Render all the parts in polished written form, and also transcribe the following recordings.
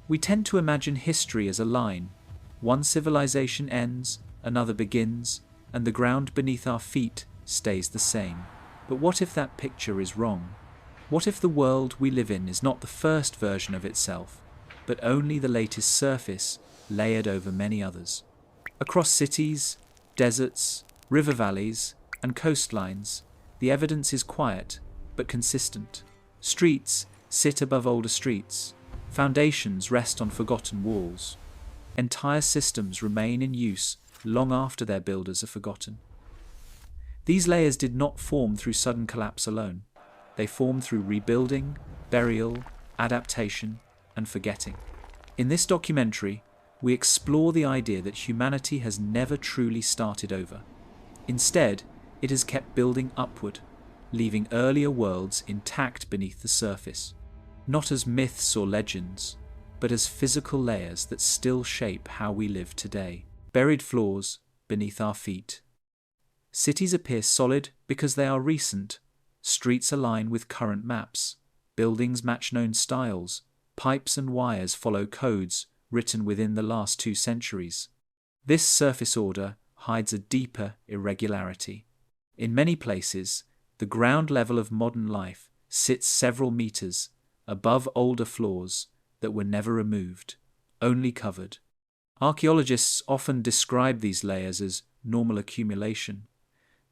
We tend to imagine history as a line. One civilization ends, another begins, and the ground beneath our feet stays the same. But what if that picture is wrong? What if the world we live in is not the first version of itself, but only the latest surface layered over many others? Across cities, deserts, river valleys, and coastlines, the evidence is quiet but consistent. Streets sit above older streets. Foundations rest on forgotten walls. Entire systems remain in use long after their builders are forgotten. These layers did not form through sudden collapse alone. They formed through rebuilding, burial, adaptation, and forgetting. In this documentary, we explore the idea that humanity has never truly started over. Instead, it has kept building upward, leaving earlier worlds intact beneath the surface, not as myths or legends, but as physical layers that still shape how we live today. Buried floors beneath our feet. Cities appear solid because they are recent. Streets align with current maps. Buildings match known styles. Pipes and wires follow codes written within the last 2 centuries. This surface order hides a deeper irregularity. In many places, the ground level of modern life sits several meters above older floors that were never removed, only covered. Archaeologists often describe these layers as normal accumulation.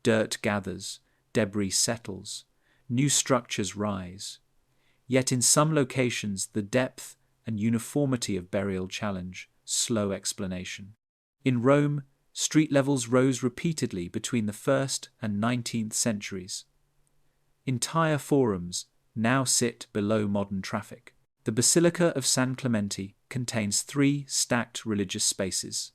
Dirt gathers, debris settles, new structures rise. Yet in some locations, the depth and uniformity of burial challenge slow explanation. In Rome, street levels rose repeatedly between the 1st and 19th centuries. Entire forums now sit below modern traffic. The Basilica of San Clemente contains 3 stacked religious spaces.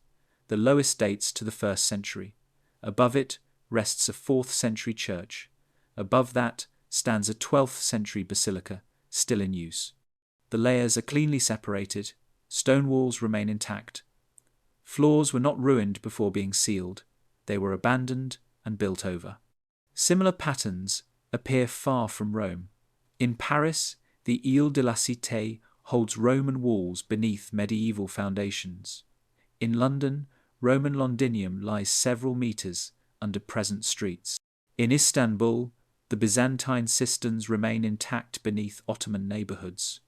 The lowest dates to the 1st century. Above it rests a 4th century church. Above that stands a 12th century basilica, still in use. The layers are cleanly separated. Stone walls remain intact. Floors were not ruined before being sealed. They were abandoned and built over. Similar patterns appear far from Rome. In Paris, the Ile de la Cité holds Roman walls beneath medieval foundations. In London, Roman Londinium lies several meters under present streets. In Istanbul, the Byzantine cisterns remain intact beneath Ottoman neighborhoods.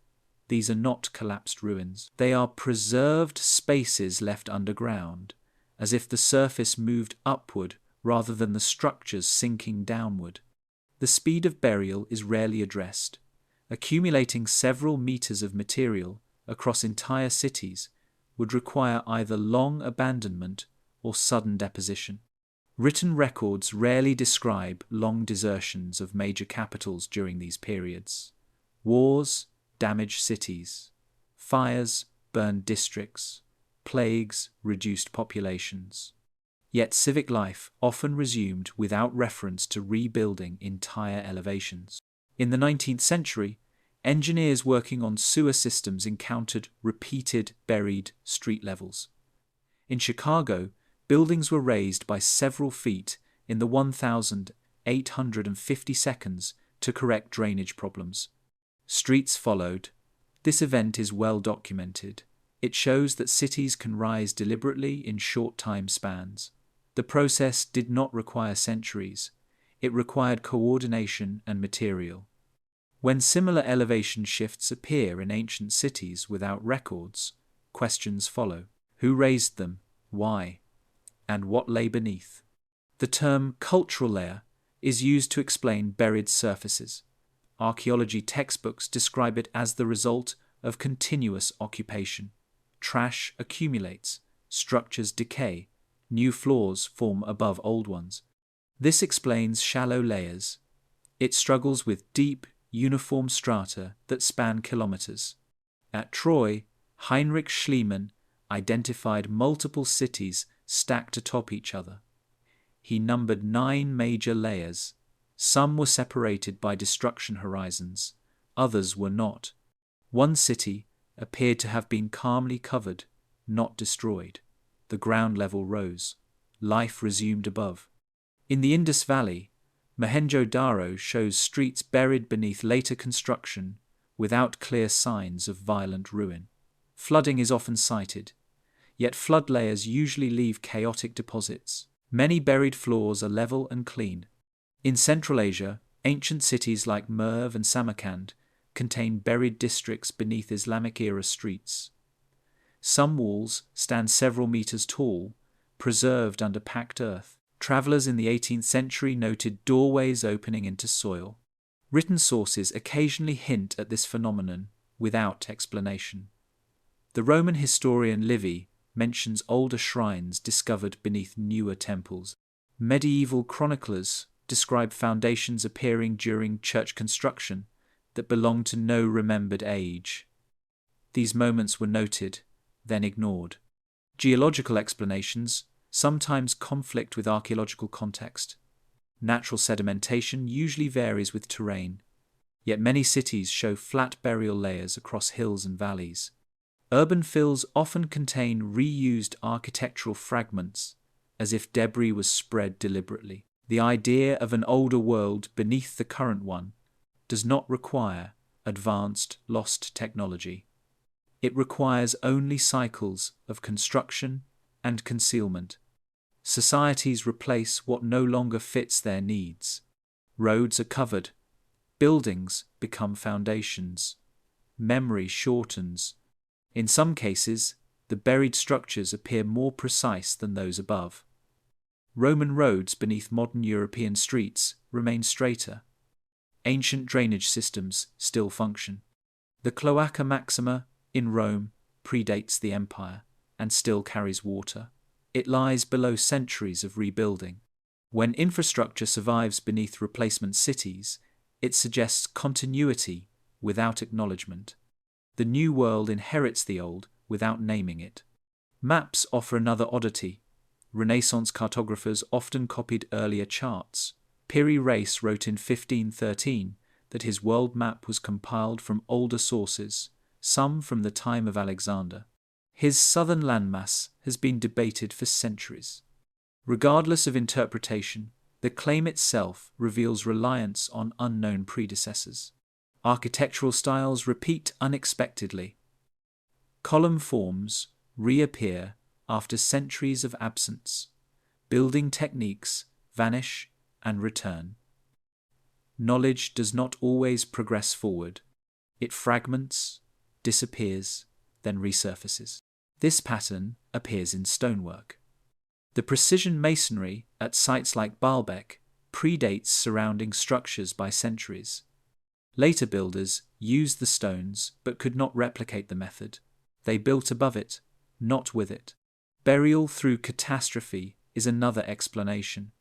These are not collapsed ruins. They are preserved spaces left underground, as if the surface moved upward rather than the structures sinking downward. The speed of burial is rarely addressed. Accumulating several meters of material across entire cities would require either long abandonment or sudden deposition. Written records rarely describe long desertions of major capitals during these periods. Wars damaged cities. Fires burned districts. Plagues reduced populations. Yet civic life often resumed without reference to rebuilding entire elevations. In the 19th century, engineers working on sewer systems encountered repeated buried street levels. In Chicago, buildings were raised by several feet in the 1,850 seconds to correct drainage problems. Streets followed. This event is well documented. It shows that cities can rise deliberately in short time spans. The process did not require centuries. It required coordination and material. When similar elevation shifts appear in ancient cities without records, questions follow. Who raised them? Why? And what lay beneath? The term cultural layer is used to explain buried surfaces. Archaeology textbooks describe it as the result of continuous occupation. Trash accumulates, structures decay, new floors form above old ones. This explains shallow layers. It struggles with deep, uniform strata that span kilometers. At Troy, Heinrich Schliemann identified multiple cities stacked atop each other. He numbered 9 major layers. Some were separated by destruction horizons, others were not. One city appeared to have been calmly covered, not destroyed. The ground level rose. Life resumed above. In the Indus Valley, Mohenjo-Daro shows streets buried beneath later construction without clear signs of violent ruin. Flooding is often cited, yet flood layers usually leave chaotic deposits. Many buried floors are level and clean. In Central Asia, ancient cities like Merv and Samarkand contain buried districts beneath Islamic-era streets. Some walls stand several meters tall, preserved under packed earth. Travelers in the 18th century noted doorways opening into soil. Written sources occasionally hint at this phenomenon without explanation. The Roman historian Livy mentions older shrines discovered beneath newer temples. Medieval chroniclers describe foundations appearing during church construction that belonged to no remembered age. These moments were noted, then ignored. Geological explanations sometimes conflict with archaeological context. Natural sedimentation usually varies with terrain, yet many cities show flat burial layers across hills and valleys. Urban fills often contain reused architectural fragments, as if debris was spread deliberately. The idea of an older world beneath the current one does not require advanced lost technology. It requires only cycles of construction and concealment. Societies replace what no longer fits their needs. Roads are covered. Buildings become foundations. Memory shortens. In some cases, the buried structures appear more precise than those above. Roman roads beneath modern European streets remain straighter. Ancient drainage systems still function. The Cloaca Maxima in Rome predates the empire and still carries water. It lies below centuries of rebuilding. When infrastructure survives beneath replacement cities, it suggests continuity without acknowledgement. The new world inherits the old without naming it. Maps offer another oddity. Renaissance cartographers often copied earlier charts. Piri Reis wrote in 1513 that his world map was compiled from older sources, some from the time of Alexander. His southern landmass has been debated for centuries. Regardless of interpretation, the claim itself reveals reliance on unknown predecessors. Architectural styles repeat unexpectedly. Column forms reappear after centuries of absence. Building techniques vanish and return. Knowledge does not always progress forward. It fragments, disappears, then resurfaces. This pattern appears in stonework. The precision masonry at sites like Baalbek predates surrounding structures by centuries. Later builders used the stones but could not replicate the method. They built above it, not with it. Burial through catastrophe is another explanation.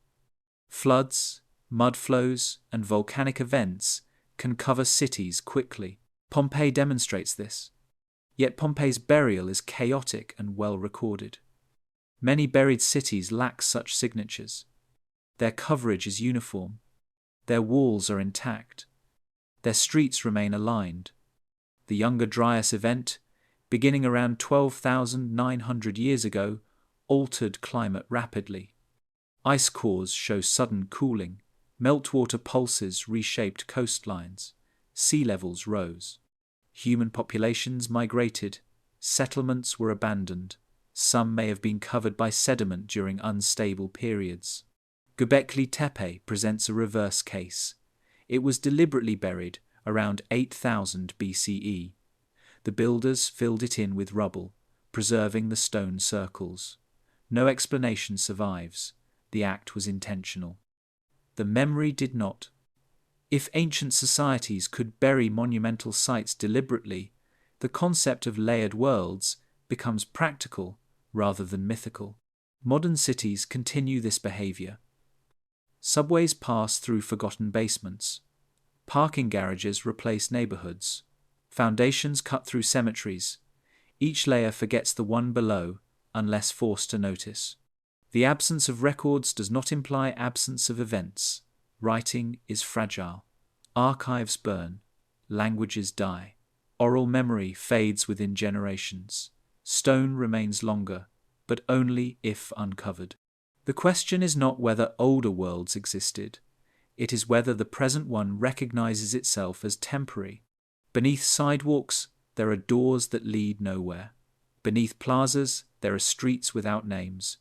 Floods, mud flows, and volcanic events can cover cities quickly. Pompeii demonstrates this. Yet Pompeii's burial is chaotic and well recorded. Many buried cities lack such signatures. Their coverage is uniform. Their walls are intact. Their streets remain aligned. The Younger Dryas event, beginning around 12,900 years ago, altered climate rapidly. Ice cores show sudden cooling. Meltwater pulses reshaped coastlines. Sea levels rose. Human populations migrated. Settlements were abandoned. Some may have been covered by sediment during unstable periods. Göbekli Tepe presents a reverse case. It was deliberately buried around 8000 BCE. The builders filled it in with rubble, preserving the stone circles. No explanation survives. The act was intentional. The memory did not. If ancient societies could bury monumental sites deliberately, the concept of layered worlds becomes practical rather than mythical. Modern cities continue this behavior. Subways pass through forgotten basements. Parking garages replace neighborhoods. Foundations cut through cemeteries. Each layer forgets the one below, unless forced to notice. The absence of records does not imply absence of events. Writing is fragile. Archives burn. Languages die. Oral memory fades within generations. Stone remains longer, but only if uncovered. The question is not whether older worlds existed. It is whether the present one recognizes itself as temporary. Beneath sidewalks, there are doors that lead nowhere. Beneath plazas, there are streets without names.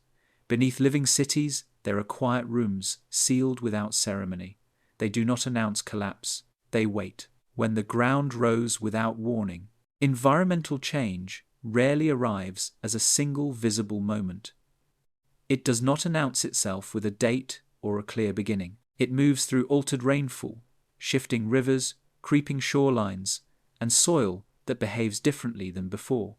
Beneath living cities, there are quiet rooms sealed without ceremony. They do not announce collapse, they wait. When the ground rose without warning, environmental change rarely arrives as a single visible moment. It does not announce itself with a date or a clear beginning. It moves through altered rainfall, shifting rivers, creeping shorelines, and soil that behaves differently than before.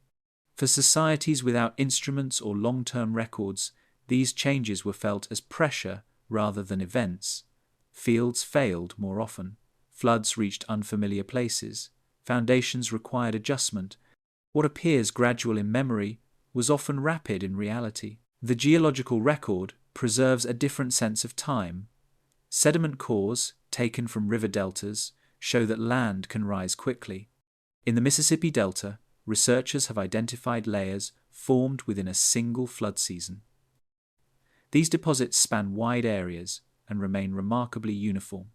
For societies without instruments or long-term records, these changes were felt as pressure rather than events. Fields failed more often. Floods reached unfamiliar places. Foundations required adjustment. What appears gradual in memory was often rapid in reality. The geological record preserves a different sense of time. Sediment cores, taken from river deltas, show that land can rise quickly. In the Mississippi Delta, researchers have identified layers formed within a single flood season. These deposits span wide areas and remain remarkably uniform.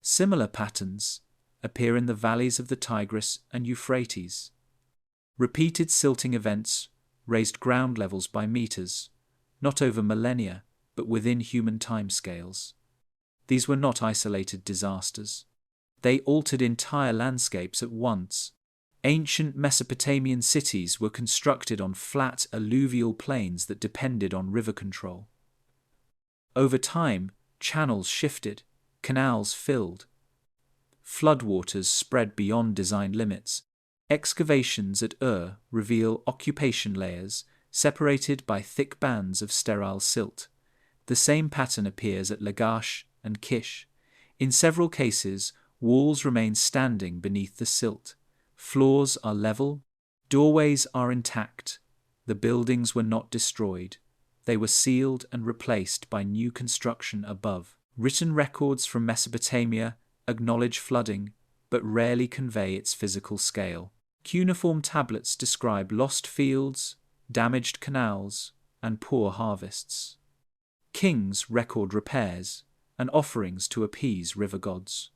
Similar patterns appear in the valleys of the Tigris and Euphrates. Repeated silting events raised ground levels by meters, not over millennia, but within human timescales. These were not isolated disasters. They altered entire landscapes at once. Ancient Mesopotamian cities were constructed on flat alluvial plains that depended on river control. Over time, channels shifted, canals filled. Floodwaters spread beyond design limits. Excavations at reveal occupation layers separated by thick bands of sterile silt. The same pattern appears at Lagash and Kish. In several cases, walls remain standing beneath the silt. Floors are level. Doorways are intact. The buildings were not destroyed. They were sealed and replaced by new construction above. Written records from Mesopotamia acknowledge flooding, but rarely convey its physical scale. Cuneiform tablets describe lost fields, damaged canals, and poor harvests. Kings record repairs and offerings to appease river gods.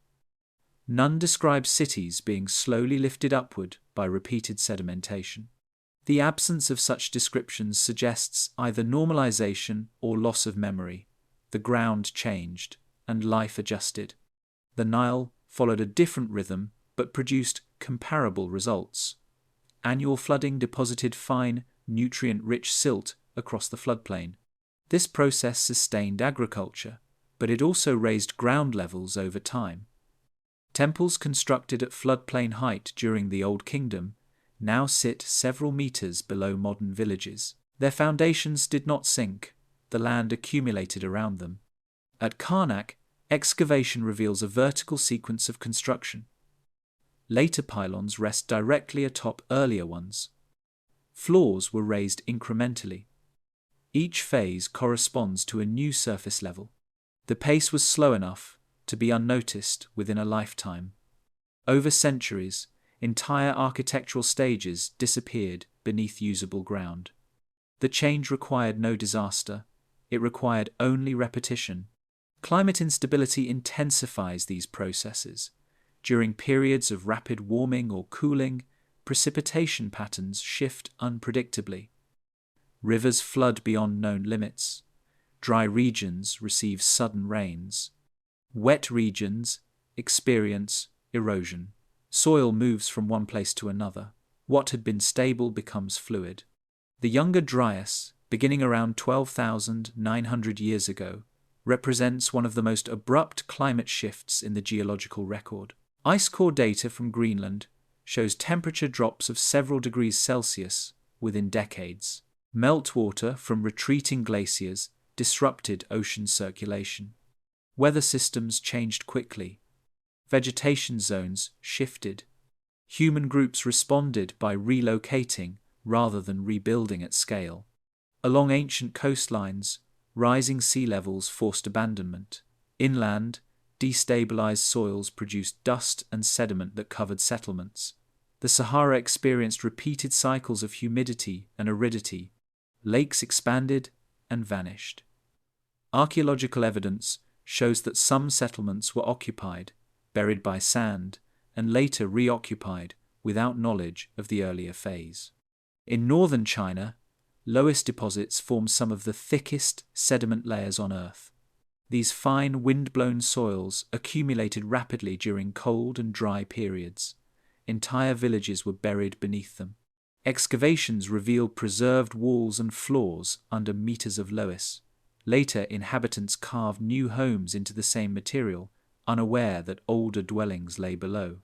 None describe cities being slowly lifted upward by repeated sedimentation. The absence of such descriptions suggests either normalization or loss of memory. The ground changed, and life adjusted. The Nile followed a different rhythm but produced comparable results. Annual flooding deposited fine, nutrient-rich silt across the floodplain. This process sustained agriculture, but it also raised ground levels over time. Temples constructed at floodplain height during the Old Kingdom now sit several meters below modern villages. Their foundations did not sink, the land accumulated around them. At Karnak, excavation reveals a vertical sequence of construction. Later pylons rest directly atop earlier ones. Floors were raised incrementally. Each phase corresponds to a new surface level. The pace was slow enough to be unnoticed within a lifetime. Over centuries, entire architectural stages disappeared beneath usable ground. The change required no disaster, it required only repetition. Climate instability intensifies these processes. During periods of rapid warming or cooling, precipitation patterns shift unpredictably. Rivers flood beyond known limits. Dry regions receive sudden rains. Wet regions experience erosion. Soil moves from one place to another. What had been stable becomes fluid. The Younger Dryas, beginning around 12,900 years ago, represents one of the most abrupt climate shifts in the geological record. Ice core data from Greenland shows temperature drops of several degrees Celsius within decades. Meltwater from retreating glaciers disrupted ocean circulation. Weather systems changed quickly. Vegetation zones shifted. Human groups responded by relocating rather than rebuilding at scale. Along ancient coastlines, rising sea levels forced abandonment. Inland, destabilized soils produced dust and sediment that covered settlements. The Sahara experienced repeated cycles of humidity and aridity. Lakes expanded and vanished. Archaeological evidence shows that some settlements were occupied, buried by sand, and later reoccupied without knowledge of the earlier phase. In northern China, loess deposits form some of the thickest sediment layers on Earth. These fine wind-blown soils accumulated rapidly during cold and dry periods. Entire villages were buried beneath them. Excavations revealed preserved walls and floors under meters of loess. Later, inhabitants carved new homes into the same material, unaware that older dwellings lay below.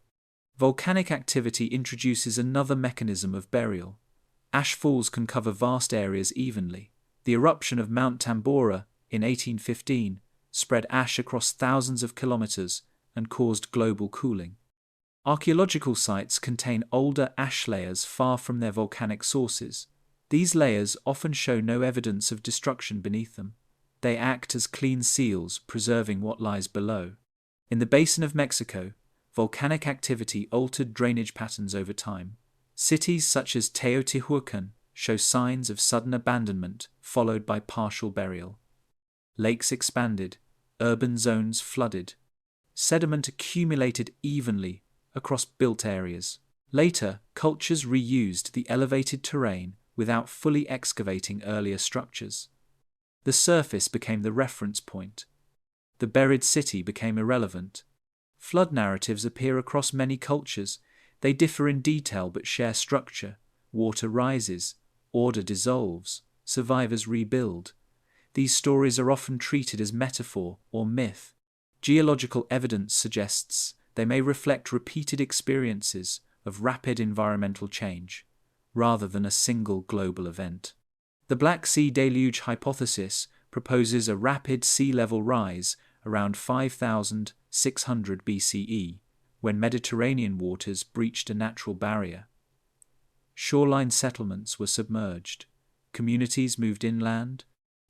Volcanic activity introduces another mechanism of burial. Ash falls can cover vast areas evenly. The eruption of Mount Tambora in 1815 spread ash across thousands of kilometers and caused global cooling. Archaeological sites contain older ash layers far from their volcanic sources. These layers often show no evidence of destruction beneath them. They act as clean seals, preserving what lies below. In the basin of Mexico, volcanic activity altered drainage patterns over time. Cities such as Teotihuacan show signs of sudden abandonment followed by partial burial. Lakes expanded, urban zones flooded. Sediment accumulated evenly across built areas. Later, cultures reused the elevated terrain without fully excavating earlier structures. The surface became the reference point. The buried city became irrelevant. Flood narratives appear across many cultures. They differ in detail but share structure. Water rises, order dissolves, survivors rebuild. These stories are often treated as metaphor or myth. Geological evidence suggests they may reflect repeated experiences of rapid environmental change, rather than a single global event. The Black Sea Deluge hypothesis proposes a rapid sea level rise around 5,600 BCE, when Mediterranean waters breached a natural barrier. Shoreline settlements were submerged, communities moved inland,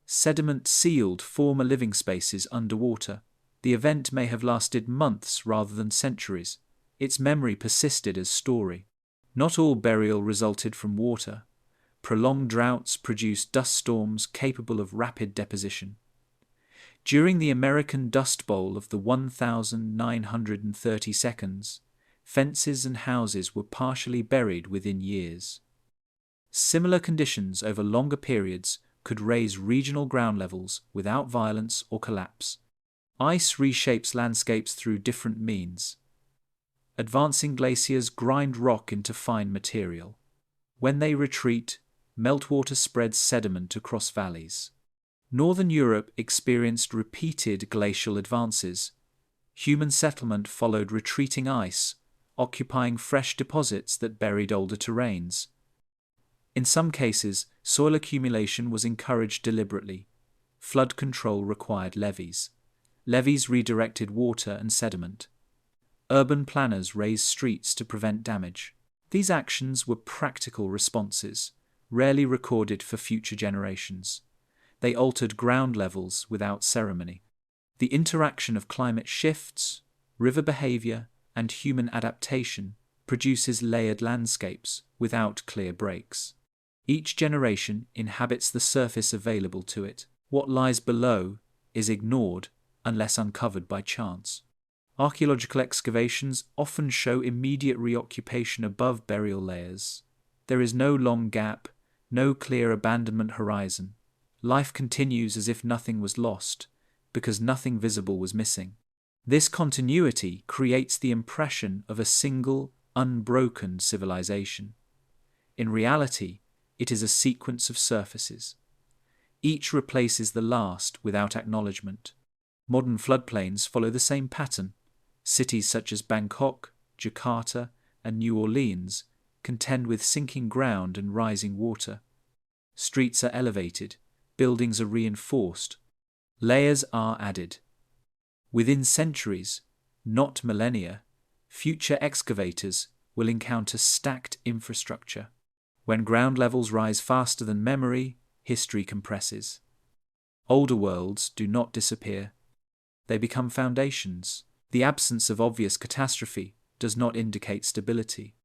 sediment sealed former living spaces underwater. The event may have lasted months rather than centuries. Its memory persisted as story. Not all burial resulted from water. Prolonged droughts produced dust storms capable of rapid deposition. During the American Dust Bowl of the 1,930 seconds, fences and houses were partially buried within years. Similar conditions over longer periods could raise regional ground levels without violence or collapse. Ice reshapes landscapes through different means. Advancing glaciers grind rock into fine material. When they retreat, meltwater spreads sediment across valleys. Northern Europe experienced repeated glacial advances. Human settlement followed retreating ice, occupying fresh deposits that buried older terrains. In some cases, soil accumulation was encouraged deliberately. Flood control required levees. Levees redirected water and sediment. Urban planners raised streets to prevent damage. These actions were practical responses, rarely recorded for future generations. They altered ground levels without ceremony. The interaction of climate shifts, river behavior, and human adaptation produces layered landscapes without clear breaks. Each generation inhabits the surface available to it. What lies below is ignored unless uncovered by chance. Archaeological excavations often show immediate reoccupation above burial layers. There is no long gap, no clear abandonment horizon. Life continues as if nothing was lost, because nothing visible was missing. This continuity creates the impression of a single, unbroken civilization. In reality, it is a sequence of surfaces. Each replaces the last without acknowledgement. Modern floodplains follow the same pattern. Cities such as Bangkok, Jakarta, and New Orleans contend with sinking ground and rising water. Streets are elevated, buildings are reinforced, layers are added. Within centuries, not millennia, future excavators will encounter stacked infrastructure. When ground levels rise faster than memory, history compresses. Older worlds do not disappear. They become foundations. The absence of obvious catastrophe does not indicate stability.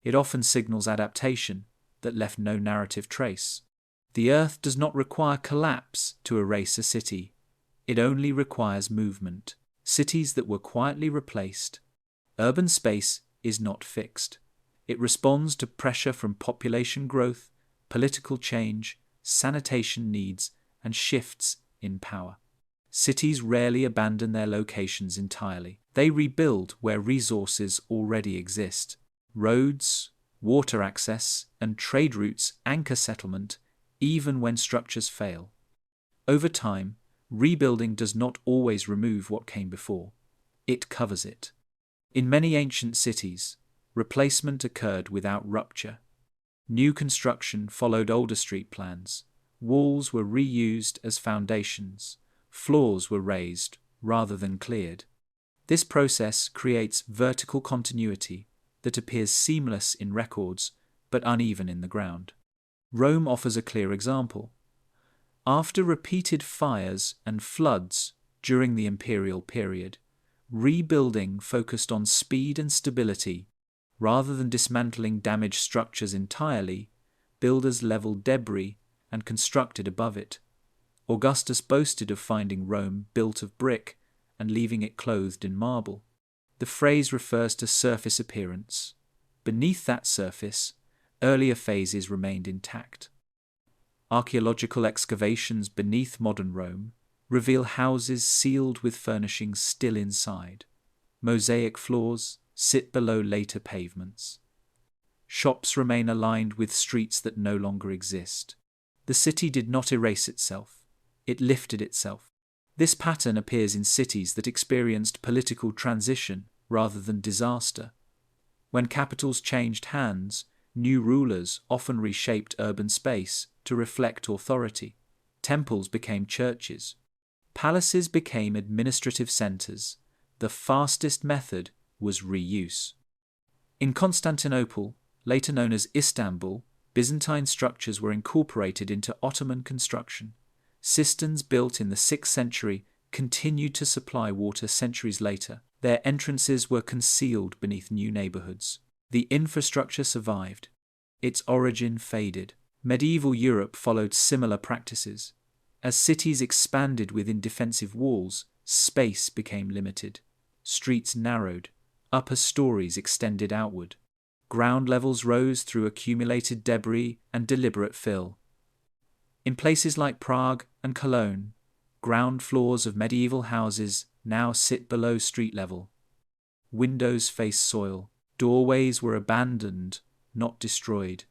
It often signals adaptation that left no narrative trace. The earth does not require collapse to erase a city. It only requires movement. Cities that were quietly replaced. Urban space is not fixed. It responds to pressure from population growth, political change, sanitation needs, and shifts in power. Cities rarely abandon their locations entirely. They rebuild where resources already exist. Roads, water access, and trade routes anchor settlement even when structures fail. Over time, rebuilding does not always remove what came before. It covers it. In many ancient cities, replacement occurred without rupture. New construction followed older street plans. Walls were reused as foundations. Floors were raised rather than cleared. This process creates vertical continuity that appears seamless in records but uneven in the ground. Rome offers a clear example. After repeated fires and floods during the imperial period, rebuilding focused on speed and stability. Rather than dismantling damaged structures entirely, builders leveled debris and constructed above it. Augustus boasted of finding Rome built of brick and leaving it clothed in marble. The phrase refers to surface appearance. Beneath that surface, earlier phases remained intact. Archaeological excavations beneath modern Rome reveal houses sealed with furnishings still inside. Mosaic floors sit below later pavements. Shops remain aligned with streets that no longer exist. The city did not erase itself. It lifted itself. This pattern appears in cities that experienced political transition rather than disaster. When capitals changed hands, new rulers often reshaped urban space to reflect authority. Temples became churches. Palaces became administrative centers. The fastest method was reuse. In Constantinople, later known as Istanbul, Byzantine structures were incorporated into Ottoman construction. Cisterns built in the 6th century continued to supply water centuries later. Their entrances were concealed beneath new neighborhoods. The infrastructure survived. Its origin faded. Medieval Europe followed similar practices. As cities expanded within defensive walls, space became limited. Streets narrowed. Upper stories extended outward. Ground levels rose through accumulated debris and deliberate fill. In places like Prague and Cologne, ground floors of medieval houses now sit below street level. Windows face soil. Doorways were abandoned, not destroyed.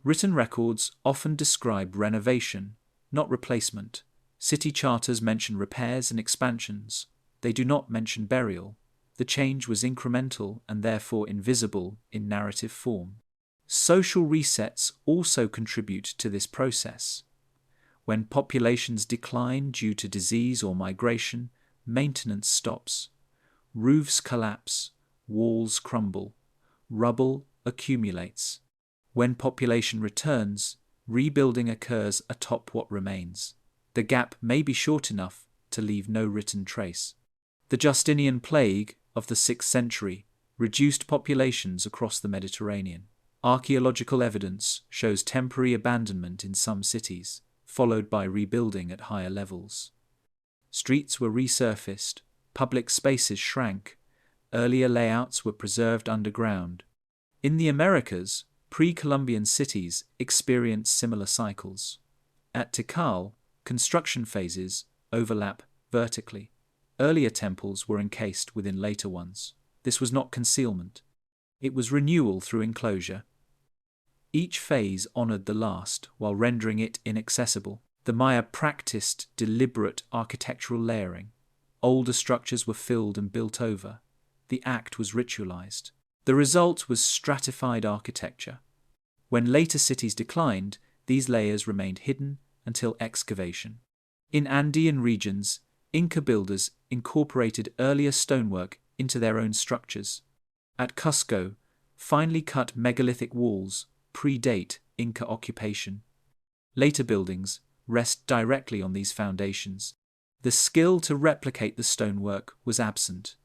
Written records often describe renovation, not replacement. City charters mention repairs and expansions. They do not mention burial. The change was incremental and therefore invisible in narrative form. Social resets also contribute to this process. When populations decline due to disease or migration, maintenance stops. Roofs collapse, walls crumble, rubble accumulates. When population returns, rebuilding occurs atop what remains. The gap may be short enough to leave no written trace. The Justinian plague of the 6th century reduced populations across the Mediterranean. Archaeological evidence shows temporary abandonment in some cities, followed by rebuilding at higher levels. Streets were resurfaced, public spaces shrank, earlier layouts were preserved underground. In the Americas, pre-Columbian cities experienced similar cycles. At Tikal, construction phases overlap vertically. Earlier temples were encased within later ones. This was not concealment. It was renewal through enclosure. Each phase honored the last while rendering it inaccessible. The Maya practiced deliberate architectural layering. Older structures were filled and built over. The act was ritualized. The result was stratified architecture. When later cities declined, these layers remained hidden until excavation. In Andean regions, Inca builders incorporated earlier stonework into their own structures. At Cusco, finely cut megalithic walls predate Inca occupation. Later buildings rest directly on these foundations. The skill to replicate the stonework was absent.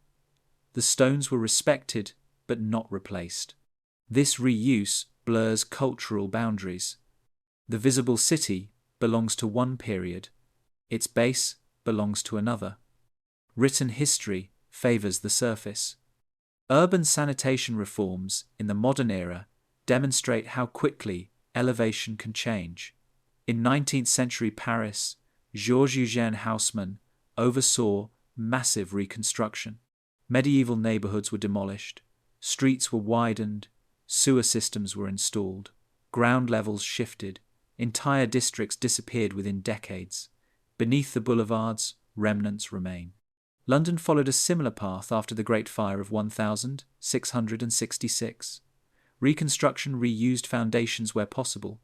The stones were respected but not replaced. This reuse blurs cultural boundaries. The visible city belongs to one period. Its base belongs to another. Written history favors the surface. Urban sanitation reforms in the modern era demonstrate how quickly elevation can change. In 19th century Paris, Georges-Eugène Haussmann oversaw massive reconstruction. Medieval neighborhoods were demolished, streets were widened, sewer systems were installed, ground levels shifted, entire districts disappeared within decades. Beneath the boulevards, remnants remain. London followed a similar path after the Great Fire of 1666. Reconstruction reused foundations where possible.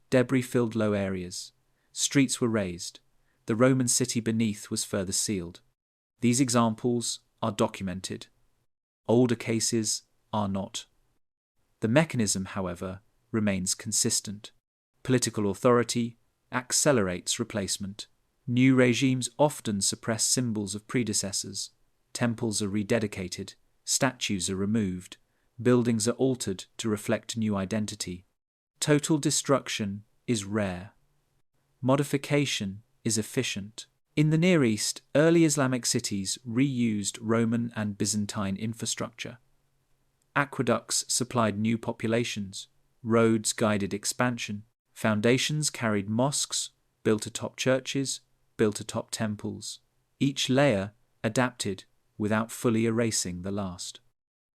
Debris filled low areas. Streets were raised. The Roman city beneath was further sealed. These examples are documented. Older cases are not. The mechanism, however, remains consistent. Political authority accelerates replacement. New regimes often suppress symbols of predecessors. Temples are rededicated. Statues are removed. Buildings are altered to reflect new identity. Total destruction is rare. Modification is efficient. In the Near East, early Islamic cities reused Roman and Byzantine infrastructure. Aqueducts supplied new populations. Roads guided expansion. Foundations carried mosques, built atop churches, built atop temples. Each layer adapted without fully erasing the last.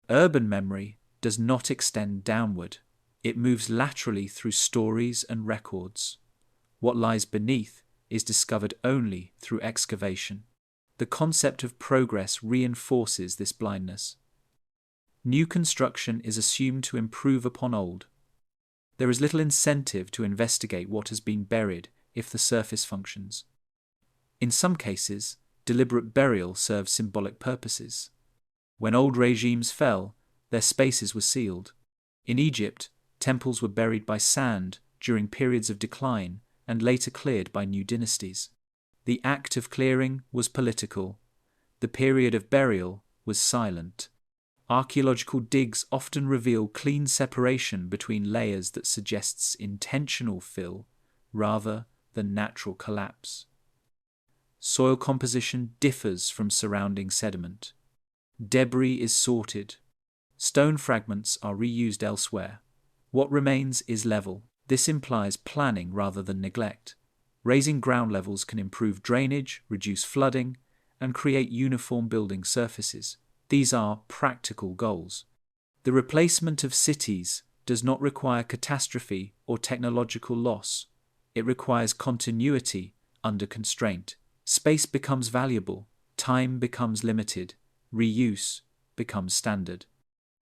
Urban memory does not extend downward. It moves laterally through stories and records. What lies beneath is discovered only through excavation. The concept of progress reinforces this blindness. New construction is assumed to improve upon old. There is little incentive to investigate what has been buried if the surface functions. In some cases, deliberate burial serves symbolic purposes. When old regimes fell, their spaces were sealed. In Egypt, temples were buried by sand during periods of decline and later cleared by new dynasties. The act of clearing was political. The period of burial was silent. Archaeological digs often reveal clean separation between layers that suggests intentional fill rather than natural collapse. Soil composition differs from surrounding sediment. Debris is sorted. Stone fragments are reused elsewhere. What remains is level. This implies planning rather than neglect. Raising ground levels can improve drainage, reduce flooding, and create uniform building surfaces. These are practical goals. The replacement of cities does not require catastrophe or technological loss. It requires continuity under constraint. Space becomes valuable, time becomes limited, reuse becomes standard.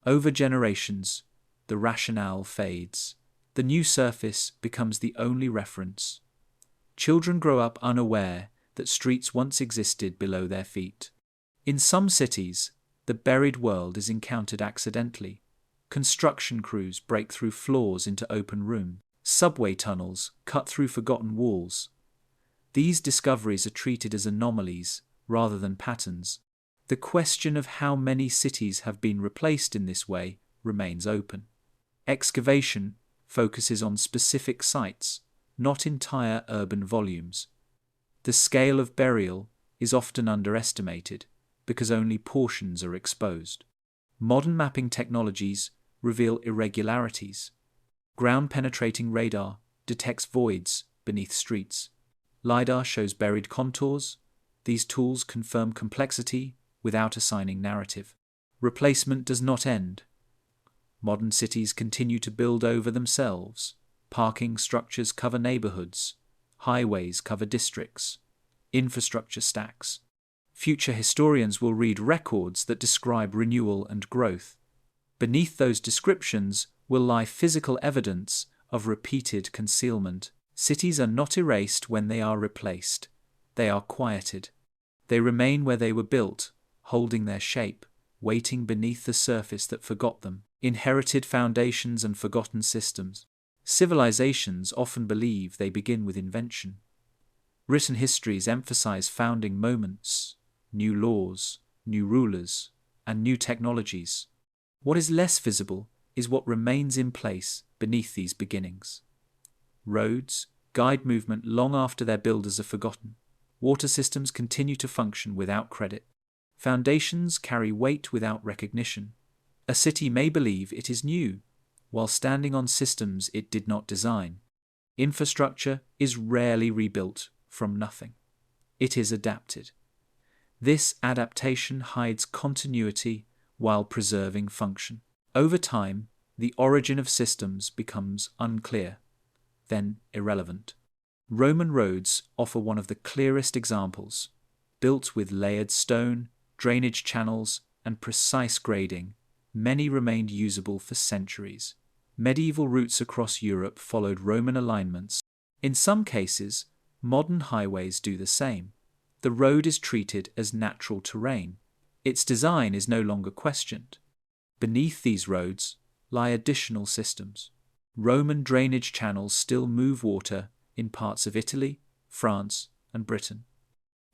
Over generations, the rationale fades. The new surface becomes the only reference. Children grow up unaware that streets once existed below their feet. In some cities, the buried world is encountered accidentally. Construction crews break through floors into open room. Subway tunnels cut through forgotten walls. These discoveries are treated as anomalies rather than patterns. The question of how many cities have been replaced in this way remains open. Excavation focuses on specific sites, not entire urban volumes. The scale of burial is often underestimated because only portions are exposed. Modern mapping technologies reveal irregularities. Ground-penetrating radar detects voids beneath streets. LiDAR shows buried contours. These tools confirm complexity without assigning narrative. Replacement does not end. Modern cities continue to build over themselves. Parking structures cover neighborhoods. Highways cover districts. Infrastructure stacks. Future historians will read records that describe renewal and growth. Beneath those descriptions will lie physical evidence of repeated concealment. Cities are not erased when they are replaced. They are quieted. They remain where they were built, holding their shape, waiting beneath the surface that forgot them. Inherited foundations and forgotten systems. Civilizations often believe they begin with invention. Written histories emphasize founding moments, new laws, new rulers, and new technologies. What is less visible is what remains in place beneath these beginnings. Roads guide movement long after their builders are forgotten. Water systems continue to function without credit. Foundations carry weight without recognition. A city may believe it is new, while standing on systems it did not design. Infrastructure is rarely rebuilt from nothing. It is adapted. This adaptation hides continuity while preserving function. Over time, the origin of systems becomes unclear, then irrelevant. Roman roads offer one of the clearest examples. Built with layered stone, drainage channels, and precise grading, many remained usable for centuries. Medieval routes across Europe followed Roman alignments. In some cases, modern highways do the same. The road is treated as natural terrain. Its design is no longer questioned. Beneath these roads lie additional systems. Roman drainage channels still move water in parts of Italy, France, and Britain.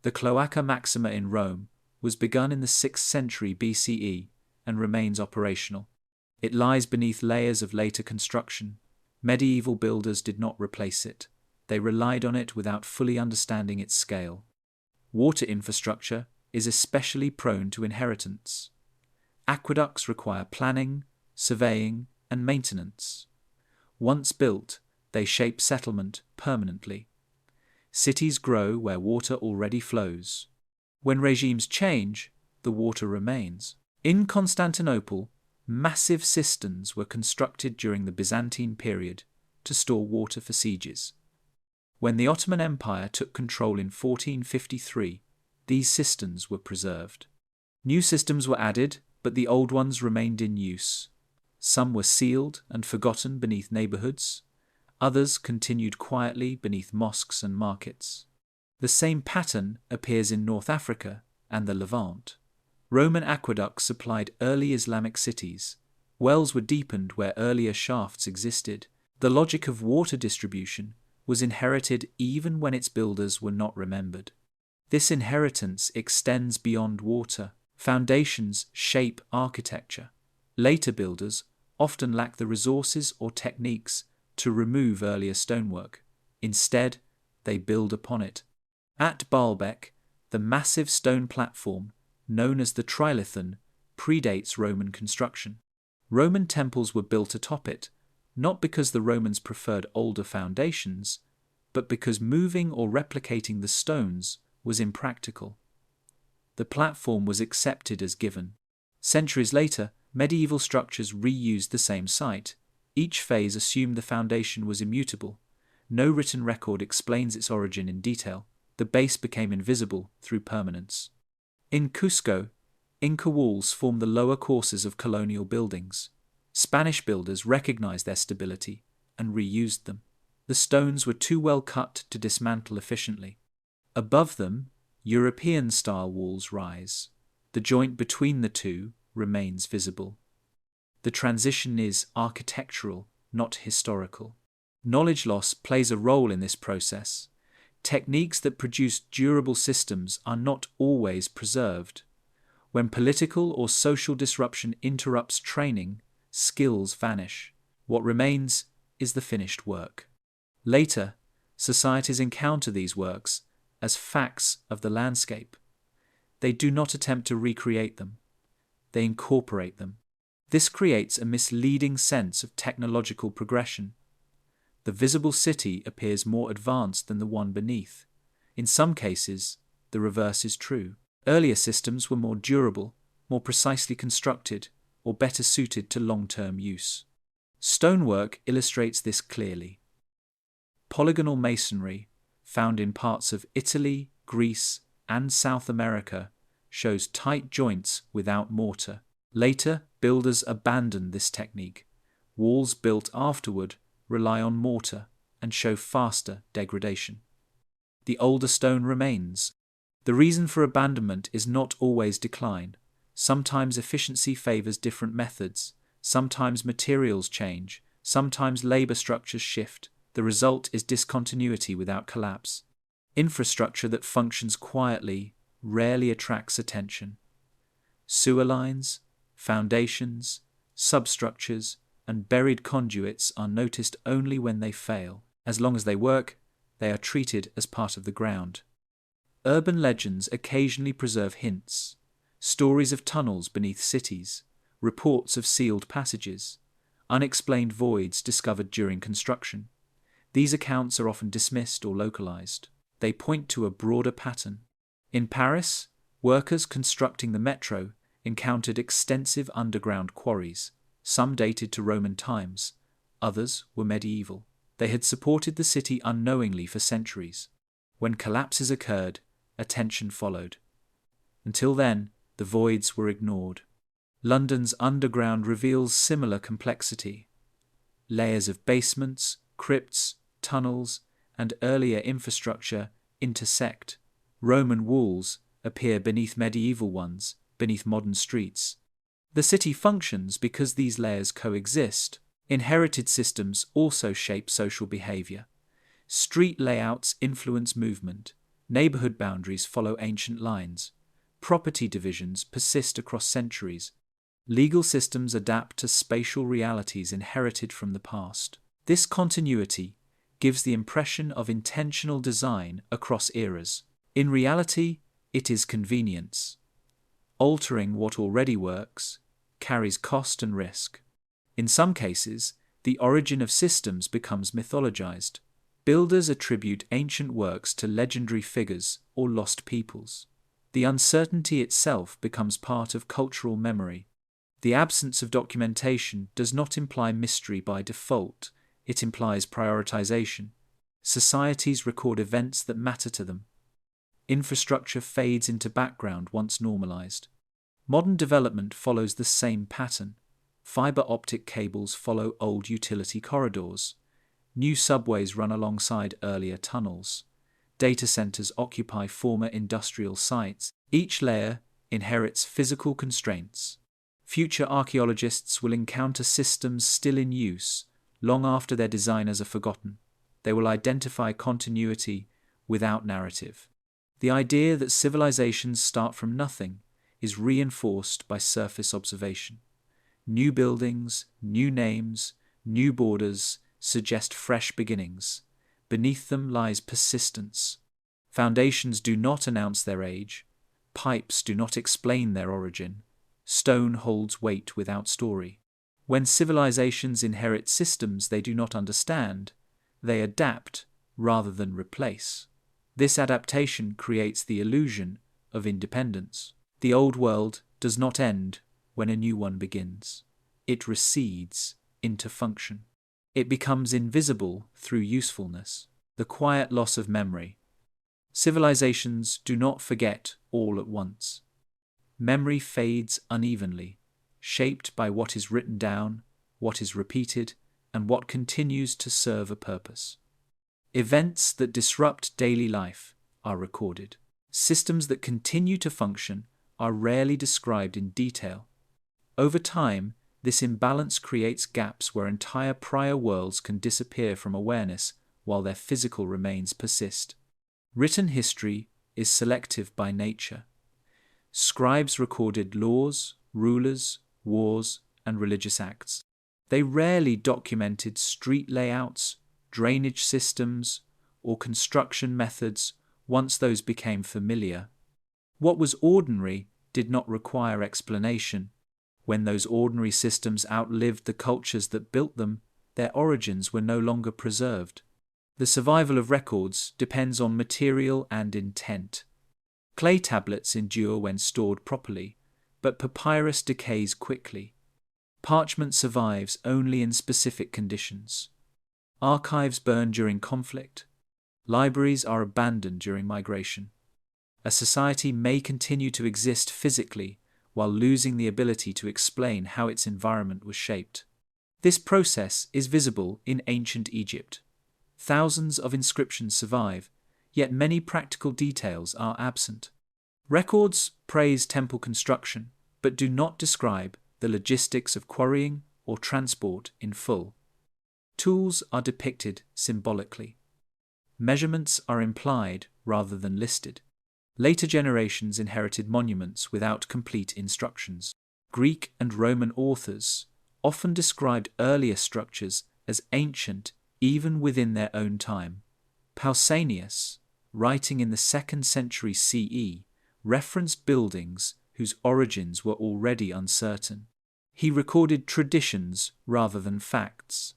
The Cloaca Maxima in Rome was begun in the 6th century BCE and remains operational. It lies beneath layers of later construction. Medieval builders did not replace it. They relied on it without fully understanding its scale. Water infrastructure is especially prone to inheritance. Aqueducts require planning, surveying, and maintenance. Once built, they shape settlement permanently. Cities grow where water already flows. When regimes change, the water remains. In Constantinople, massive cisterns were constructed during the Byzantine period to store water for sieges. When the Ottoman Empire took control in 1453, these cisterns were preserved. New systems were added, but the old ones remained in use. Some were sealed and forgotten beneath neighborhoods. Others continued quietly beneath mosques and markets. The same pattern appears in North Africa and the Levant. Roman aqueducts supplied early Islamic cities. Wells were deepened where earlier shafts existed. The logic of water distribution was inherited even when its builders were not remembered. This inheritance extends beyond water. Foundations shape architecture. Later builders often lack the resources or techniques to remove earlier stonework. Instead, they build upon it. At Baalbek, the massive stone platform, known as the Trilithon, predates Roman construction. Roman temples were built atop it, not because the Romans preferred older foundations, but because moving or replicating the stones was impractical. The platform was accepted as given. Centuries later, medieval structures reused the same site. Each phase assumed the foundation was immutable. No written record explains its origin in detail. The base became invisible through permanence. In Cusco, Inca walls formed the lower courses of colonial buildings. Spanish builders recognized their stability and reused them. The stones were too well cut to dismantle efficiently. Above them, European-style walls rise. The joint between the two remains visible. The transition is architectural, not historical. Knowledge loss plays a role in this process. Techniques that produce durable systems are not always preserved. When political or social disruption interrupts training, skills vanish. What remains is the finished work. Later, societies encounter these works as facts of the landscape. They do not attempt to recreate them. They incorporate them. This creates a misleading sense of technological progression. The visible city appears more advanced than the one beneath. In some cases, the reverse is true. Earlier systems were more durable, more precisely constructed, or better suited to long-term use. Stonework illustrates this clearly. Polygonal masonry, found in parts of Italy, Greece, and South America, shows tight joints without mortar. Later, builders abandoned this technique. Walls built afterward rely on mortar and show faster degradation. The older stone remains. The reason for abandonment is not always decline. Sometimes efficiency favors different methods. Sometimes materials change. Sometimes labor structures shift. The result is discontinuity without collapse. Infrastructure that functions quietly rarely attracts attention. Sewer lines, foundations, substructures, and buried conduits are noticed only when they fail. As long as they work, they are treated as part of the ground. Urban legends occasionally preserve hints, stories of tunnels beneath cities, reports of sealed passages. unexplained voids discovered during construction. These accounts are often dismissed or localized. They point to a broader pattern. In Paris, workers constructing the metro encountered extensive underground quarries. Some dated to Roman times, others were medieval. They had supported the city unknowingly for centuries. When collapses occurred, attention followed. Until then, the voids were ignored. London's underground reveals similar complexity. Layers of basements, crypts, tunnels, and earlier infrastructure intersect. Roman walls appear beneath medieval ones, beneath modern streets. The city functions because these layers coexist. Inherited systems also shape social behavior. Street layouts influence movement. Neighborhood boundaries follow ancient lines. Property divisions persist across centuries. Legal systems adapt to spatial realities inherited from the past. This continuity gives the impression of intentional design across eras. In reality, it is convenience. Altering what already works carries cost and risk. In some cases, the origin of systems becomes mythologized. Builders attribute ancient works to legendary figures or lost peoples. The uncertainty itself becomes part of cultural memory. The absence of documentation does not imply mystery by default, it implies prioritization. Societies record events that matter to them. Infrastructure fades into background once normalized. Modern development follows the same pattern. Fiber optic cables follow old utility corridors. New subways run alongside earlier tunnels. Data centers occupy former industrial sites. Each layer inherits physical constraints. Future archaeologists will encounter systems still in use long after their designers are forgotten. They will identify continuity without narrative. The idea that civilizations start from nothing is reinforced by surface observation. New buildings, new names, new borders suggest fresh beginnings. Beneath them lies persistence. Foundations do not announce their age. Pipes do not explain their origin. Stone holds weight without story. When civilizations inherit systems they do not understand, they adapt rather than replace. This adaptation creates the illusion of independence. The old world does not end when a new one begins. It recedes into function. It becomes invisible through usefulness. The quiet loss of memory. Civilizations do not forget all at once. Memory fades unevenly, shaped by what is written down, what is repeated, and what continues to serve a purpose. Events that disrupt daily life are recorded. Systems that continue to function are rarely described in detail. Over time, this imbalance creates gaps where entire prior worlds can disappear from awareness while their physical remains persist. Written history is selective by nature. Scribes recorded laws, rulers, wars, and religious acts. They rarely documented street layouts, drainage systems, or construction methods once those became familiar. What was ordinary did not require explanation. When those ordinary systems outlived the cultures that built them, their origins were no longer preserved. The survival of records depends on material and intent. Clay tablets endure when stored properly, but papyrus decays quickly. Parchment survives only in specific conditions. Archives burn during conflict. Libraries are abandoned during migration. A society may continue to exist physically while losing the ability to explain how its environment was shaped. This process is visible in ancient Egypt. Thousands of inscriptions survive, yet many practical details are absent. Records praise temple construction, but do not describe the logistics of quarrying or transport in full. Tools are depicted symbolically. Measurements are implied rather than listed. Later generations inherited monuments without complete instructions. Greek and Roman authors often described earlier structures as ancient even within their own time. Pausanias, writing in the 2nd century CE, referenced buildings whose origins were already uncertain. He recorded traditions rather than facts.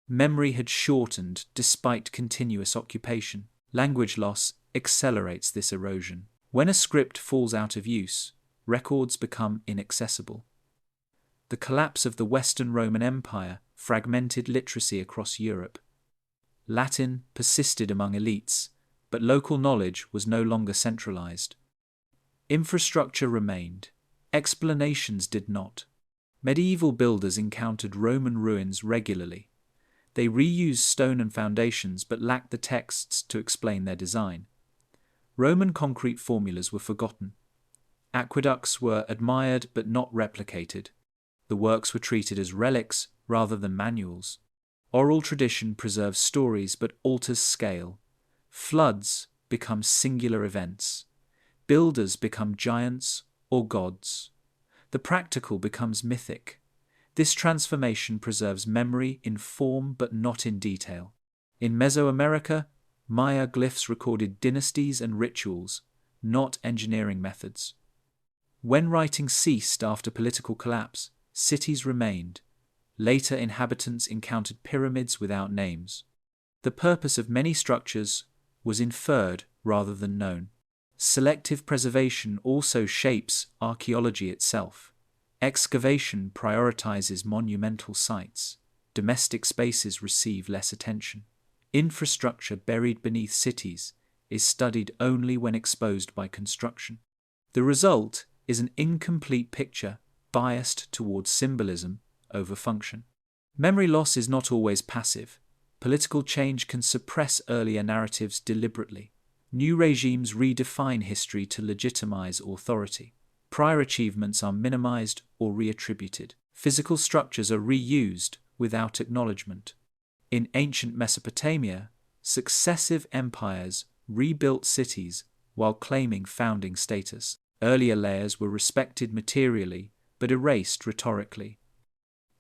Memory had shortened despite continuous occupation. Language loss accelerates this erosion. When a script falls out of use, records become inaccessible. The collapse of the Western Roman Empire fragmented literacy across Europe. Latin persisted among elites, but local knowledge was no longer centralized. Infrastructure remained. Explanations did not. Medieval builders encountered Roman ruins regularly. They reused stone and foundations but lacked the texts to explain their design. Roman concrete formulas were forgotten. Aqueducts were admired but not replicated. The works were treated as relics rather than manuals. Oral tradition preserves stories but alters scale. Floods become singular events. Builders become giants or gods. The practical becomes mythic. This transformation preserves memory in form but not in detail. In Mesoamerica, Maya glyphs recorded dynasties and rituals, not engineering methods. When writing ceased after political collapse, cities remained. Later inhabitants encountered pyramids without names. The purpose of many structures was inferred rather than known. Selective preservation also shapes archaeology itself. Excavation prioritizes monumental sites. Domestic spaces receive less attention. Infrastructure buried beneath cities is studied only when exposed by construction. The result is an incomplete picture biased towards symbolism over function. Memory loss is not always passive. Political change can suppress earlier narratives deliberately. New regimes redefine history to legitimize authority. Prior achievements are minimized or reattributed. Physical structures are reused without acknowledgement. In ancient Mesopotamia, successive empires rebuilt cities while claiming founding status. Earlier layers were respected materially but erased rhetorically.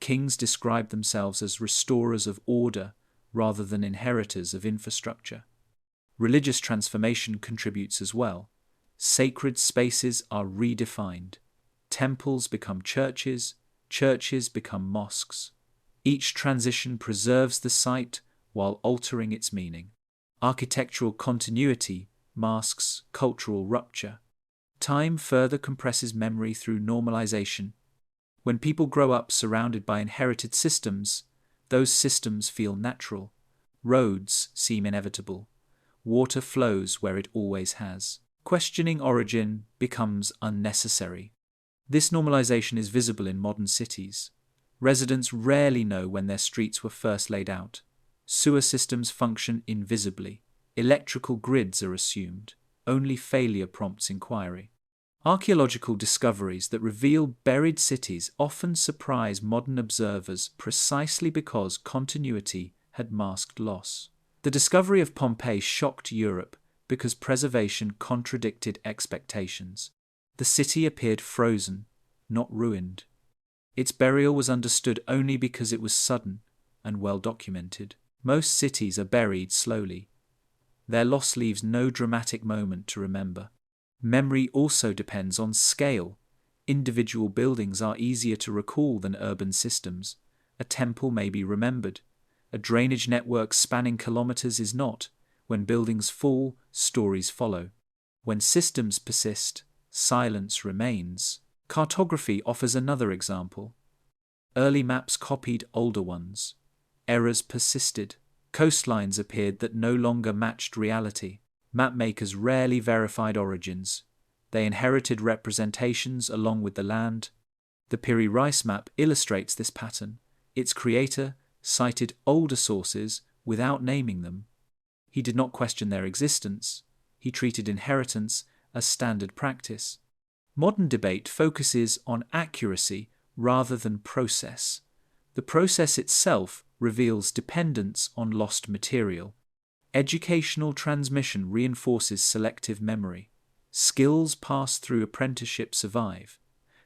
Kings described themselves as restorers of order rather than inheritors of infrastructure. Religious transformation contributes as well. Sacred spaces are redefined. Temples become churches, churches become mosques. Each transition preserves the site while altering its meaning. Architectural continuity masks cultural rupture. Time further compresses memory through normalization. When people grow up surrounded by inherited systems, those systems feel natural. Roads seem inevitable. Water flows where it always has. Questioning origin becomes unnecessary. This normalization is visible in modern cities. Residents rarely know when their streets were first laid out. Sewer systems function invisibly. Electrical grids are assumed. Only failure prompts inquiry. Archaeological discoveries that reveal buried cities often surprise modern observers precisely because continuity had masked loss. The discovery of Pompeii shocked Europe because preservation contradicted expectations. The city appeared frozen, not ruined. Its burial was understood only because it was sudden and well documented. Most cities are buried slowly. Their loss leaves no dramatic moment to remember. Memory also depends on scale. Individual buildings are easier to recall than urban systems. A temple may be remembered. A drainage network spanning kilometers is not. When buildings fall, stories follow. When systems persist, silence remains. Cartography offers another example. Early maps copied older ones. Errors persisted. Coastlines appeared that no longer matched reality. Mapmakers rarely verified origins. They inherited representations along with the land. The Piri Rice map illustrates this pattern. Its creator cited older sources without naming them. He did not question their existence. He treated inheritance as standard practice. Modern debate focuses on accuracy rather than process. The process itself reveals dependence on lost material. Educational transmission reinforces selective memory. Skills passed through apprenticeship survive.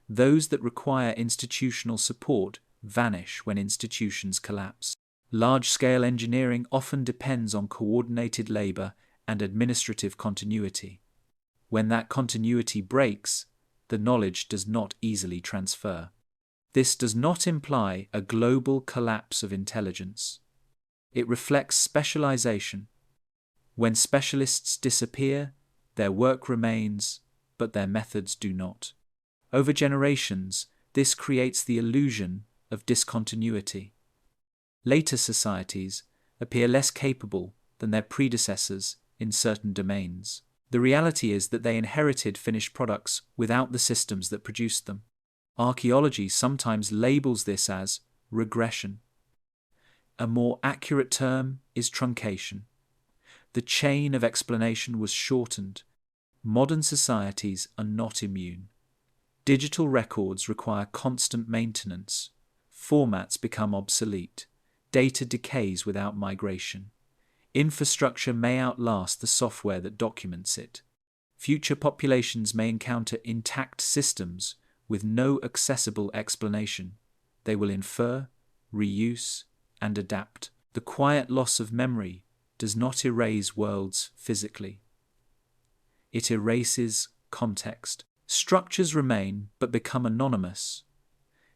Those that require institutional support vanish when institutions collapse. Large-scale engineering often depends on coordinated labor and administrative continuity. When that continuity breaks, the knowledge does not easily transfer. This does not imply a global collapse of intelligence. It reflects specialization. When specialists disappear, their work remains, but their methods do not. Over generations, this creates the illusion of discontinuity. Later societies appear less capable than their predecessors in certain domains. The reality is that they inherited finished products without the systems that produced them. Archaeology sometimes labels this as regression. A more accurate term is truncation. The chain of explanation was shortened. Modern societies are not immune. Digital records require constant maintenance. Formats become obsolete. Data decays without migration. Infrastructure may outlast the software that documents it. Future populations may encounter intact systems with no accessible explanation. They will infer, reuse, and adapt. The quiet loss of memory does not erase worlds physically. It erases context. Structures remain but become anonymous.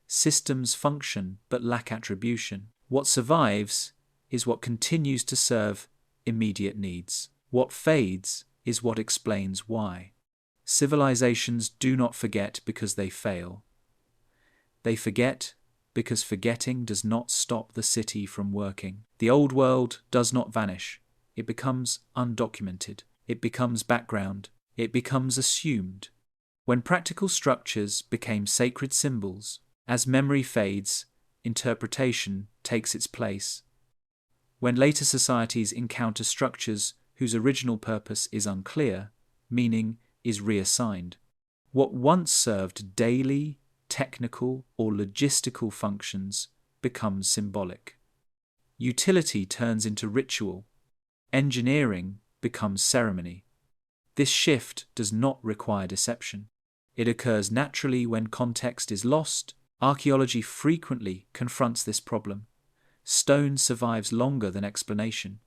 Systems function but lack attribution. What survives is what continues to serve immediate needs. What fades is what explains why. Civilizations do not forget because they fail. They forget because forgetting does not stop the city from working. The old world does not vanish. It becomes undocumented. It becomes background. It becomes assumed. When practical structures became sacred symbols, as memory fades, interpretation takes its place. When later societies encounter structures whose original purpose is unclear, meaning is reassigned. What once served daily, technical, or logistical functions becomes symbolic. Utility turns into ritual. Engineering becomes ceremony. This shift does not require deception. It occurs naturally when context is lost. Archaeology frequently confronts this problem. Stone survives longer than explanation.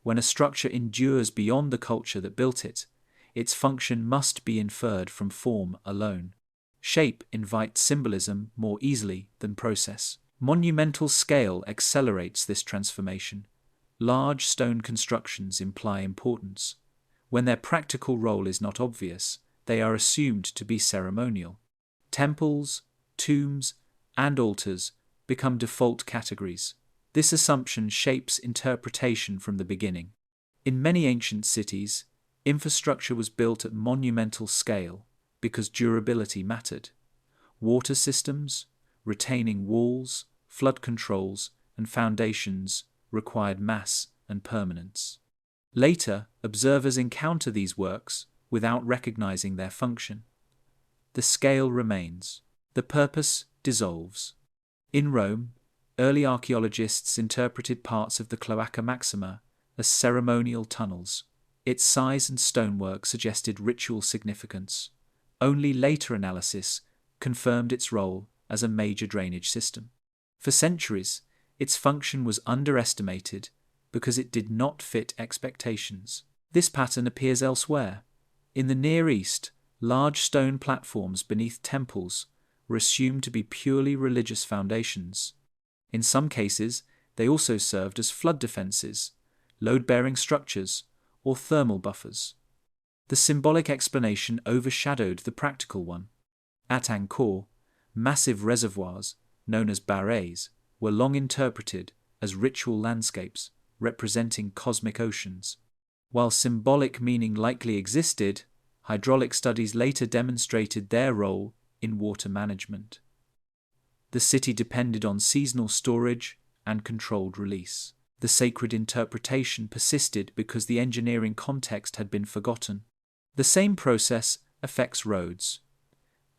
When a structure endures beyond the culture that built it, its function must be inferred from form alone. Shape invites symbolism more easily than process. Monumental scale accelerates this transformation. Large stone constructions imply importance. When their practical role is not obvious, they are assumed to be ceremonial. Temples, tombs, and altars become default categories. This assumption shapes interpretation from the beginning. In many ancient cities, infrastructure was built at monumental scale because durability mattered. Water systems, retaining walls, flood controls, and foundations required mass and permanence. Later, observers encounter these works without recognizing their function. The scale remains. The purpose dissolves. In Rome, early archaeologists interpreted parts of the Cloaca Maxima as ceremonial tunnels. Its size and stonework suggested ritual significance. Only later analysis confirmed its role as a major drainage system. For centuries, its function was underestimated because it did not fit expectations. This pattern appears elsewhere. In the Near East, large stone platforms beneath temples were assumed to be purely religious foundations. In some cases, they also served as flood defenses, load-bearing structures, or thermal buffers. The symbolic explanation overshadowed the practical one. At Angkor, massive reservoirs, known as barrays, were long interpreted as ritual landscapes representing cosmic oceans. While symbolic meaning likely existed, hydraulic studies later demonstrated their role in water management. The city depended on seasonal storage and controlled release. The sacred interpretation persisted because the engineering context had been forgotten. The same process affects roads.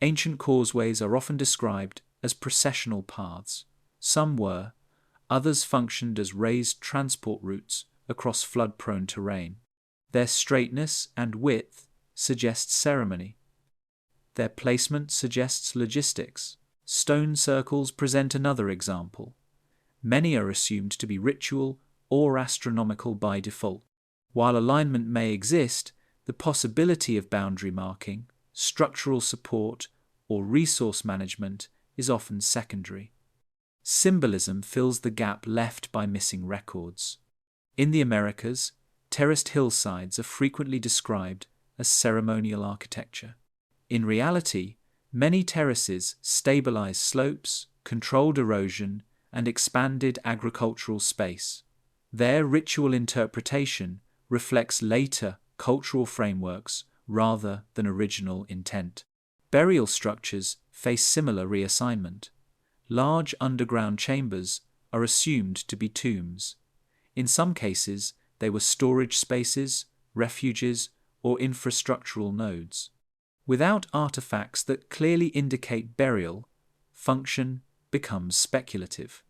Ancient causeways are often described as processional paths. Some were, others functioned as raised transport routes across flood-prone terrain. Their straightness and width suggests ceremony. Their placement suggests logistics. Stone circles present another example. Many are assumed to be ritual or astronomical by default. While alignment may exist, the possibility of boundary marking, structural support, or resource management is often secondary. Symbolism fills the gap left by missing records. In the Americas, terraced hillsides are frequently described as ceremonial architecture. In reality, many terraces stabilize slopes, controlled erosion, and expanded agricultural space. Their ritual interpretation reflects later cultural frameworks rather than original intent. Burial structures face similar reassignment. Large underground chambers are assumed to be tombs. In some cases, they were storage spaces, refuges, or infrastructural nodes. Without artifacts that clearly indicate burial, function becomes speculative.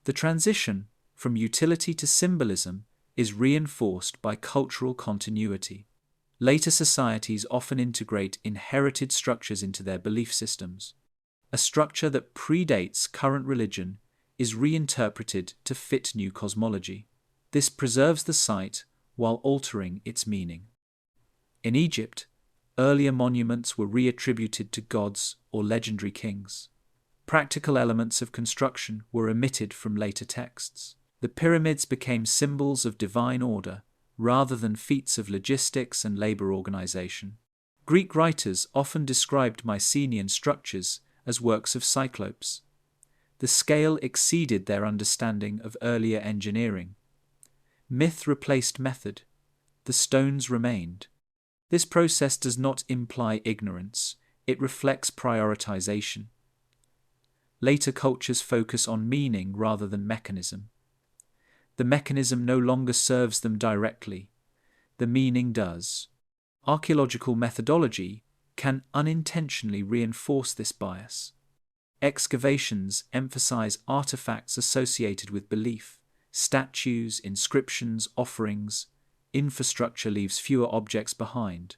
The transition from utility to symbolism is reinforced by cultural continuity. Later societies often integrate inherited structures into their belief systems. A structure that predates current religion is reinterpreted to fit new cosmology. This preserves the site while altering its meaning. In Egypt, earlier monuments were reattributed to gods or legendary kings. Practical elements of construction were omitted from later texts. The pyramids became symbols of divine order rather than feats of logistics and labor organization. Greek writers often described Mycenaean structures as works of Cyclopes. The scale exceeded their understanding of earlier engineering. Myth replaced method. The stones remained. This process does not imply ignorance, it reflects prioritization. Later cultures focus on meaning rather than mechanism. The mechanism no longer serves them directly. The meaning does. Archaeological methodology can unintentionally reinforce this bias. Excavations emphasize artifacts associated with belief. Statues, inscriptions, offerings. Infrastructure leaves fewer objects behind.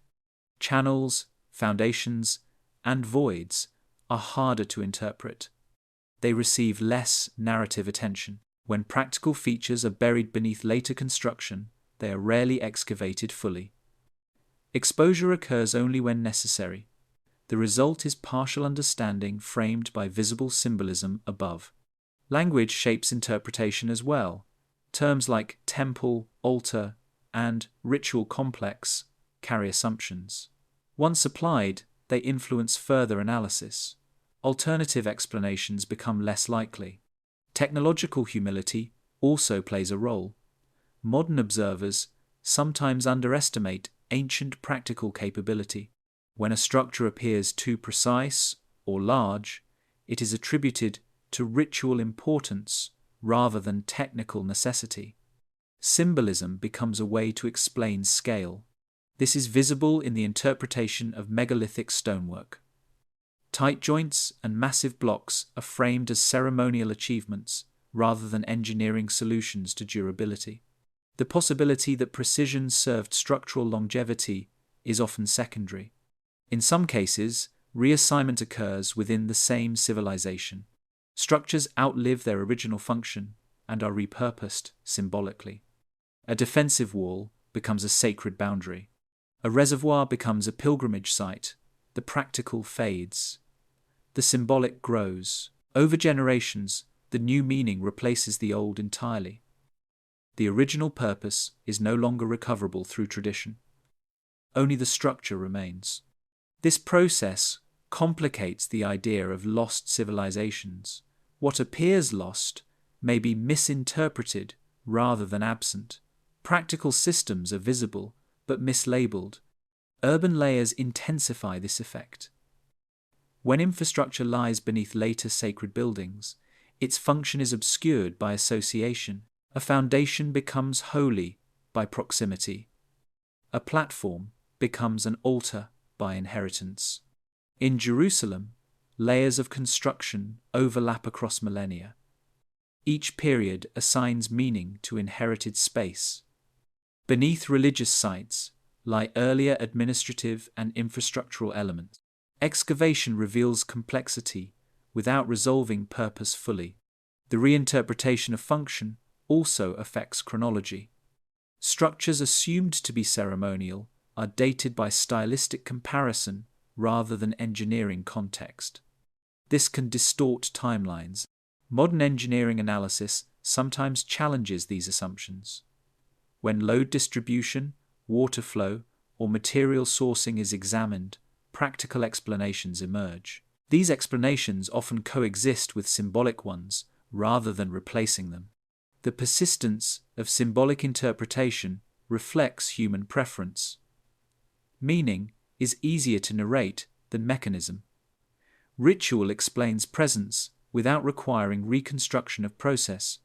Channels, foundations, and voids are harder to interpret. They receive less narrative attention. When practical features are buried beneath later construction, they are rarely excavated fully. Exposure occurs only when necessary. The result is partial understanding framed by visible symbolism above. Language shapes interpretation as well. Terms like temple, altar, and ritual complex carry assumptions. Once applied, they influence further analysis. Alternative explanations become less likely. Technological humility also plays a role. Modern observers sometimes underestimate ancient practical capability. When a structure appears too precise or large, it is attributed to ritual importance rather than technical necessity. Symbolism becomes a way to explain scale. This is visible in the interpretation of megalithic stonework. Tight joints and massive blocks are framed as ceremonial achievements rather than engineering solutions to durability. The possibility that precision served structural longevity is often secondary. In some cases, reassignment occurs within the same civilization. Structures outlive their original function and are repurposed symbolically. A defensive wall becomes a sacred boundary. A reservoir becomes a pilgrimage site. The practical fades. The symbolic grows. Over generations, the new meaning replaces the old entirely. The original purpose is no longer recoverable through tradition. Only the structure remains. This process complicates the idea of lost civilizations. What appears lost may be misinterpreted rather than absent. Practical systems are visible but mislabeled. Urban layers intensify this effect. When infrastructure lies beneath later sacred buildings, its function is obscured by association. A foundation becomes holy by proximity. A platform becomes an altar by inheritance. In Jerusalem, layers of construction overlap across millennia. Each period assigns meaning to inherited space. Beneath religious sites lie earlier administrative and infrastructural elements. Excavation reveals complexity without resolving purpose fully. The reinterpretation of function also affects chronology. Structures assumed to be ceremonial are dated by stylistic comparison rather than engineering context. This can distort timelines. Modern engineering analysis sometimes challenges these assumptions. When load distribution, water flow, or material sourcing is examined, practical explanations emerge. These explanations often coexist with symbolic ones rather than replacing them. The persistence of symbolic interpretation reflects human preference. Meaning is easier to narrate than mechanism. Ritual explains presence without requiring reconstruction of process.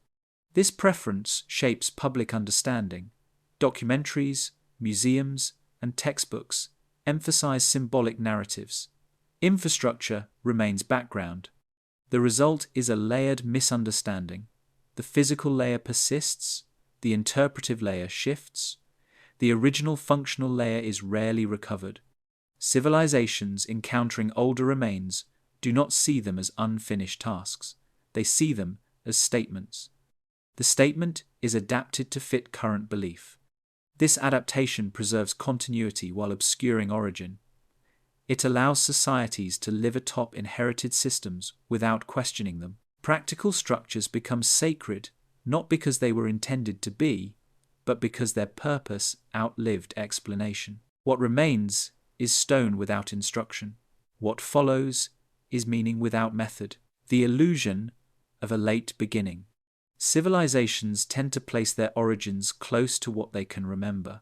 This preference shapes public understanding. Documentaries, museums, and textbooks emphasize symbolic narratives. Infrastructure remains background. The result is a layered misunderstanding. The physical layer persists, the interpretive layer shifts, the original functional layer is rarely recovered. Civilizations encountering older remains do not see them as unfinished tasks. They see them as statements. The statement is adapted to fit current belief. This adaptation preserves continuity while obscuring origin. It allows societies to live atop inherited systems without questioning them. Practical structures become sacred not because they were intended to be, but because their purpose outlived explanation. What remains is stone without instruction. What follows is meaning without method. The illusion of a late beginning. Civilizations tend to place their origins close to what they can remember.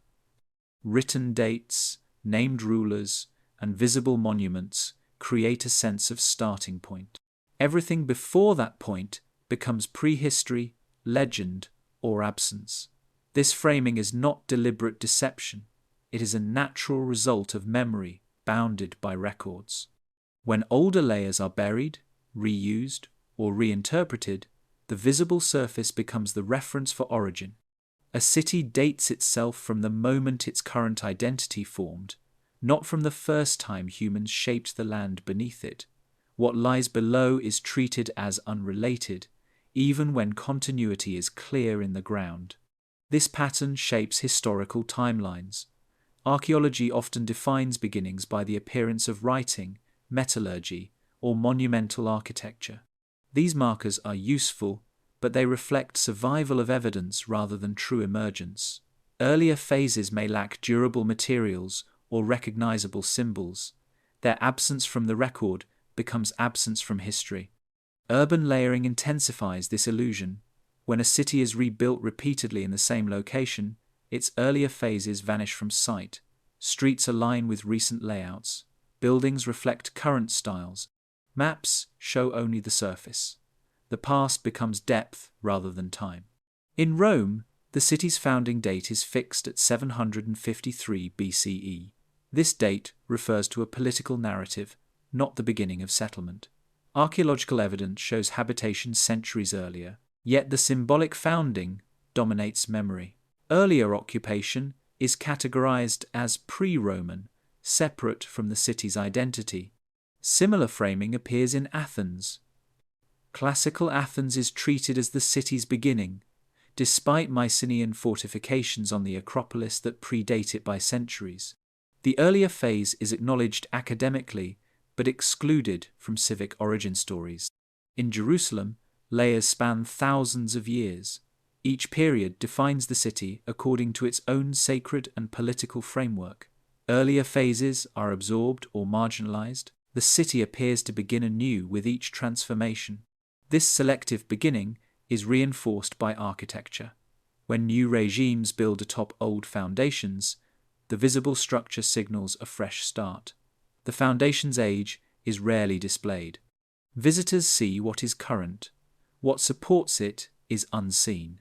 Written dates, named rulers, and visible monuments create a sense of starting point. Everything before that point becomes prehistory, legend, or absence. This framing is not deliberate deception. It is a natural result of memory bounded by records. When older layers are buried, reused, or reinterpreted, the visible surface becomes the reference for origin. A city dates itself from the moment its current identity formed, not from the first time humans shaped the land beneath it. What lies below is treated as unrelated, even when continuity is clear in the ground. This pattern shapes historical timelines. Archaeology often defines beginnings by the appearance of writing, metallurgy, or monumental architecture. These markers are useful, but they reflect survival of evidence rather than true emergence. Earlier phases may lack durable materials or recognizable symbols. Their absence from the record becomes absence from history. Urban layering intensifies this illusion. When a city is rebuilt repeatedly in the same location, its earlier phases vanish from sight. Streets align with recent layouts. Buildings reflect current styles. Maps show only the surface. The past becomes depth rather than time. In Rome, the city's founding date is fixed at 753 BCE. This date refers to a political narrative, not the beginning of settlement. Archaeological evidence shows habitation centuries earlier, yet the symbolic founding dominates memory. Earlier occupation is categorized as pre-Roman, separate from the city's identity. Similar framing appears in Athens. Classical Athens is treated as the city's beginning, despite Mycenaean fortifications on the Acropolis that predate it by centuries. The earlier phase is acknowledged academically, but excluded from civic origin stories. In Jerusalem, layers span thousands of years. Each period defines the city according to its own sacred and political framework. Earlier phases are absorbed or marginalized. The city appears to begin anew with each transformation. This selective beginning is reinforced by architecture. When new regimes build atop old foundations, the visible structure signals a fresh start. The foundation's age is rarely displayed. Visitors see what is current. What supports it is unseen.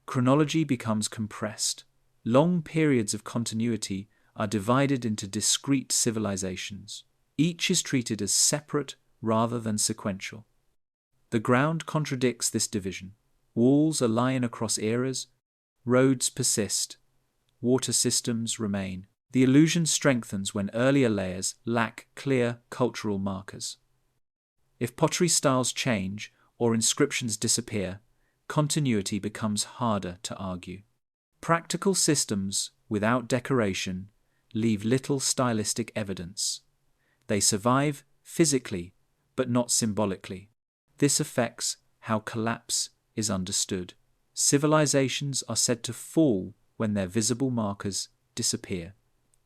Chronology becomes compressed. Long periods of continuity are divided into discrete civilizations. Each is treated as separate rather than sequential. The ground contradicts this division. Walls align across eras, roads persist, water systems remain. The illusion strengthens when earlier layers lack clear cultural markers. If pottery styles change or inscriptions disappear, continuity becomes harder to argue. Practical systems without decoration leave little stylistic evidence. They survive physically, but not symbolically. This affects how collapse is understood. Civilizations are said to fall when their visible markers disappear.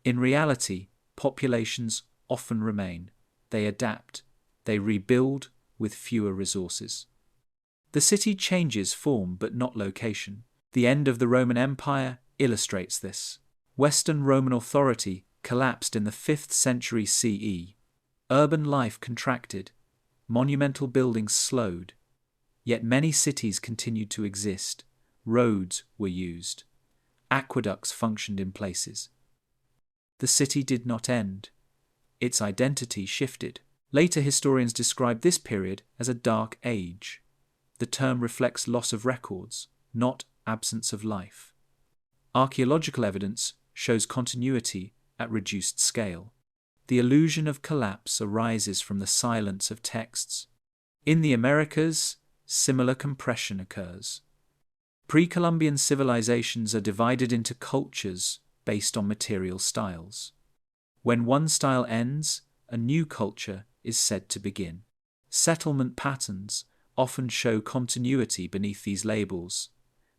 In reality, populations often remain. They adapt. They rebuild with fewer resources. The city changes form but not location. The end of the Roman Empire illustrates this. Western Roman authority collapsed in the 5th century CE. Urban life contracted. Monumental buildings slowed. Yet many cities continued to exist. Roads were used. Aqueducts functioned in places. The city did not end. Its identity shifted. Later historians describe this period as a dark age. The term reflects loss of records, not absence of life. Archaeological evidence shows continuity at reduced scale. The illusion of collapse arises from the silence of texts. In the Americas, similar compression occurs. Pre-Columbian civilizations are divided into cultures based on material styles. When one style ends, a new culture is said to begin. Settlement patterns often show continuity beneath these labels.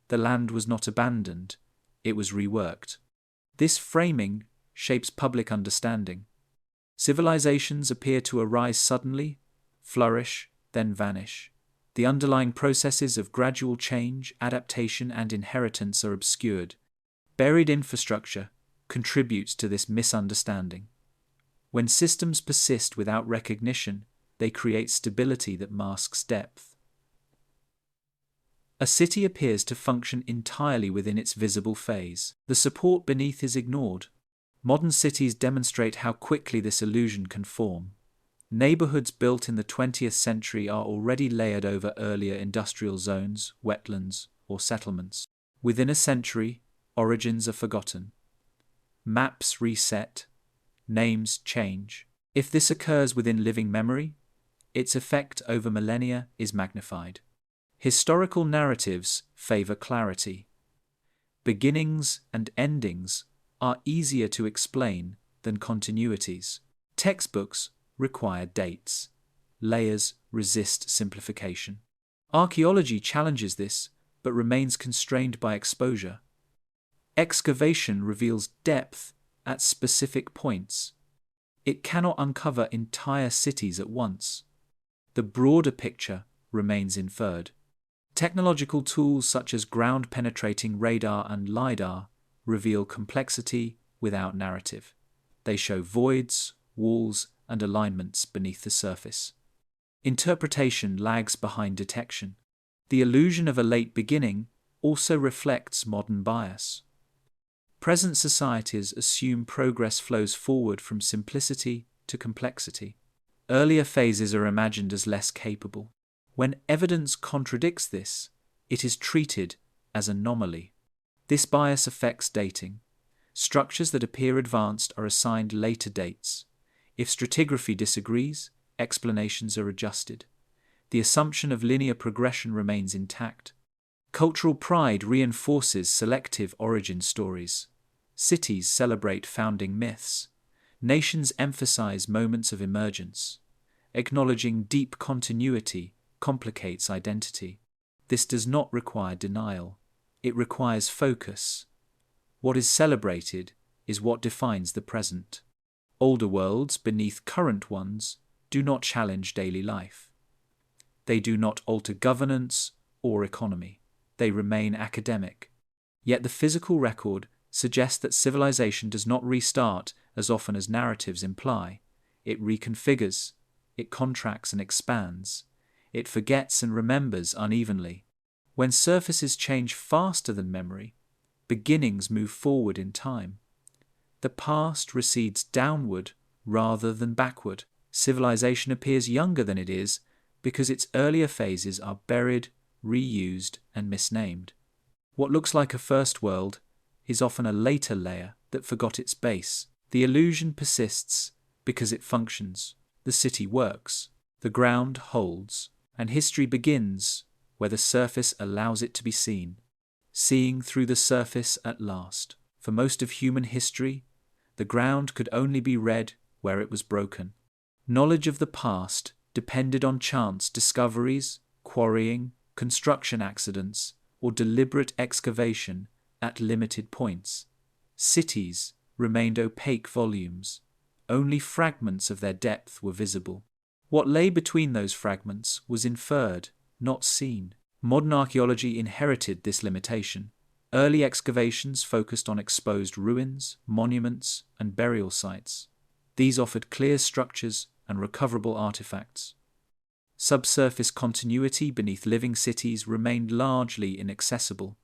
The land was not abandoned, it was reworked. This framing shapes public understanding. Civilizations appear to arise suddenly, flourish, then vanish. The underlying processes of gradual change, adaptation, and inheritance are obscured. Buried infrastructure contributes to this misunderstanding. When systems persist without recognition, they create stability that masks depth. A city appears to function entirely within its visible phase. The support beneath is ignored. Modern cities demonstrate how quickly this illusion can form. Neighborhoods built in the 20th century are already layered over earlier industrial zones, wetlands, or settlements. Within a century, origins are forgotten. Maps reset. Names change. If this occurs within living memory, its effect over millennia is magnified. Historical narratives favor clarity. Beginnings and endings are easier to explain than continuities. Textbooks require dates. Layers resist simplification. Archaeology challenges this, but remains constrained by exposure. Excavation reveals depth at specific points. It cannot uncover entire cities at once. The broader picture remains inferred. Technological tools such as ground-penetrating radar and LiDAR reveal complexity without narrative. They show voids, walls, and alignments beneath the surface. Interpretation lags behind detection. The illusion of a late beginning also reflects modern bias. Present societies assume progress flows forward from simplicity to complexity. Earlier phases are imagined as less capable. When evidence contradicts this, it is treated as anomaly. This bias affects dating. Structures that appear advanced are assigned later dates. If stratigraphy disagrees, explanations are adjusted. The assumption of linear progression remains intact. Cultural pride reinforces selective origin stories. Cities celebrate founding myths. Nations emphasize moments of emergence. Acknowledging deep continuity complicates identity. This does not require denial. It requires focus. What is celebrated is what defines the present. Older worlds beneath current ones do not challenge daily life. They do not alter governance or economy. They remain academic. Yet the physical record suggests that civilization does not restart as often as narratives imply. It reconfigures, it contracts and expands. It forgets and remembers unevenly. When surfaces change faster than memory, beginnings move forward in time. The past recedes downward rather than backward. Civilization appears younger than it is because its earlier phases are buried, reused, and misnamed. What looks like a first world is often a later layer that forgot its base. The illusion persists because it functions. The city works. The ground holds. And history begins where the surface allows it to be seen. Seeing through the surface at last. For most of human history, the ground could only be read where it was broken. Knowledge of the past depended on chance discoveries, quarrying, construction accidents, or deliberate excavation at limited points. Cities remained opaque volumes. Only fragments of their depth were visible. What lay between those fragments was inferred, not seen. Modern archaeology inherited this limitation. Early excavations focused on exposed ruins, monuments, and burial sites. These offered clear structures and recoverable artifacts. Subsurface continuity beneath living cities remained largely inaccessible.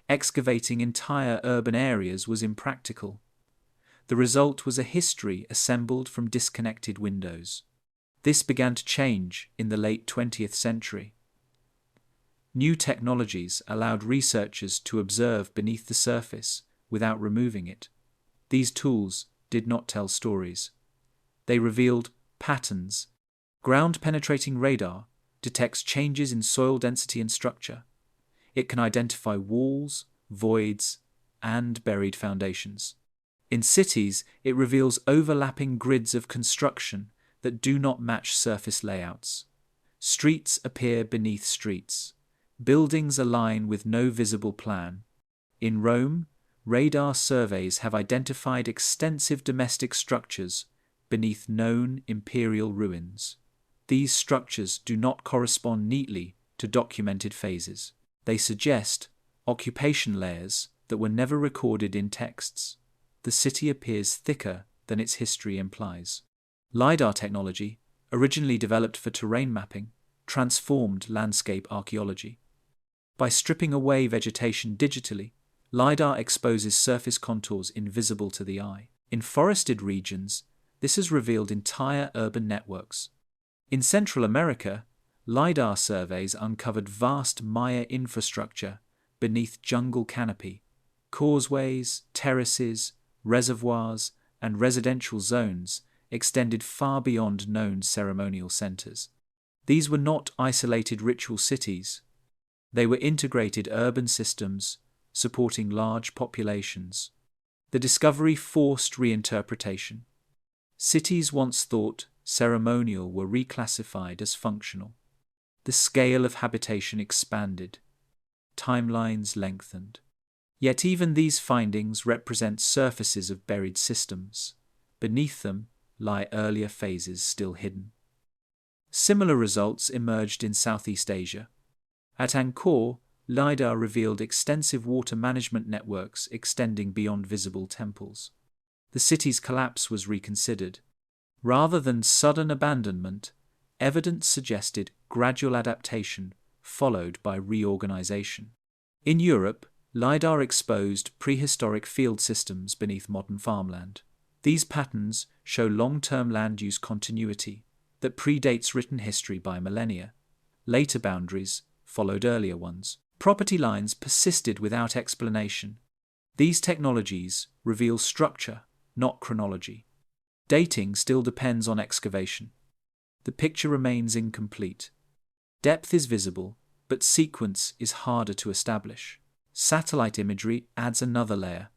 Excavating entire urban areas was impractical. The result was a history assembled from disconnected windows. This began to change in the late 20th century. New technologies allowed researchers to observe beneath the surface without removing it. These tools did not tell stories. They revealed patterns. Ground-penetrating radar detects changes in soil density and structure. It can identify walls, voids, and buried foundations. In cities, it reveals overlapping grids of construction that do not match surface layouts. Streets appear beneath streets. Buildings align with no visible plan. In Rome, radar surveys have identified extensive domestic structures beneath known imperial ruins. These structures do not correspond neatly to documented phases. They suggest occupation layers that were never recorded in texts. The city appears thicker than its history implies. LiDAR technology, originally developed for terrain mapping, transformed landscape archaeology. By stripping away vegetation digitally, LiDAR exposes surface contours invisible to the eye. In forested regions, this has revealed entire urban networks. In Central America, LiDAR surveys uncovered vast Maya infrastructure beneath jungle canopy. Causeways, terraces, reservoirs, and residential zones extended far beyond known ceremonial centers. These were not isolated ritual cities. They were integrated urban systems supporting large populations. The discovery forced reinterpretation. Cities once thought ceremonial were reclassified as functional. The scale of habitation expanded. Timelines lengthened. Yet even these findings represent surfaces of buried systems. Beneath them lie earlier phases still hidden. Similar results emerged in Southeast Asia. At Angkor, LiDAR revealed extensive water management networks extending beyond visible temples. The city's collapse was reconsidered. Rather than sudden abandonment, evidence suggested gradual adaptation followed by reorganization. In Europe, LiDAR exposed prehistoric field systems beneath modern farmland. These patterns show long-term land use continuity that predates written history by millennia. Later boundaries followed earlier ones. Property lines persisted without explanation. These technologies reveal structure, not chronology. Dating still depends on excavation. The picture remains incomplete. Depth is visible, but sequence is harder to establish. Satellite imagery adds another layer.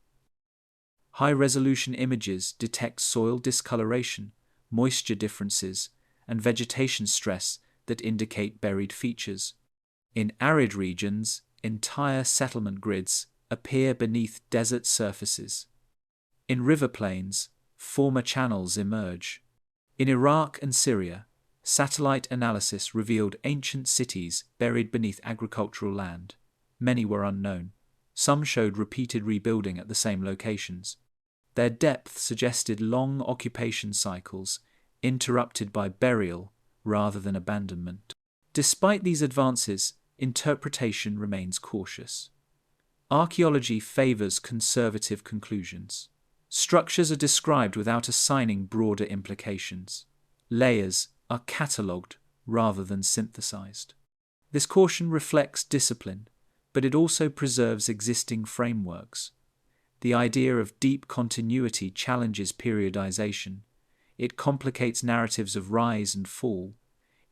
High-resolution images detect soil discoloration, moisture differences, and vegetation stress that indicate buried features. In arid regions, entire settlement grids appear beneath desert surfaces. In river plains, former channels emerge. In Iraq and Syria, satellite analysis revealed ancient cities buried beneath agricultural land. Many were unknown. Some showed repeated rebuilding at the same locations. Their depth suggested long occupation cycles, interrupted by burial rather than abandonment. Despite these advances, interpretation remains cautious. Archaeology favors conservative conclusions. Structures are described without assigning broader implications. Layers are catalogued rather than synthesized. This caution reflects discipline, but it also preserves existing frameworks. The idea of deep continuity challenges periodization. It complicates narratives of rise and fall.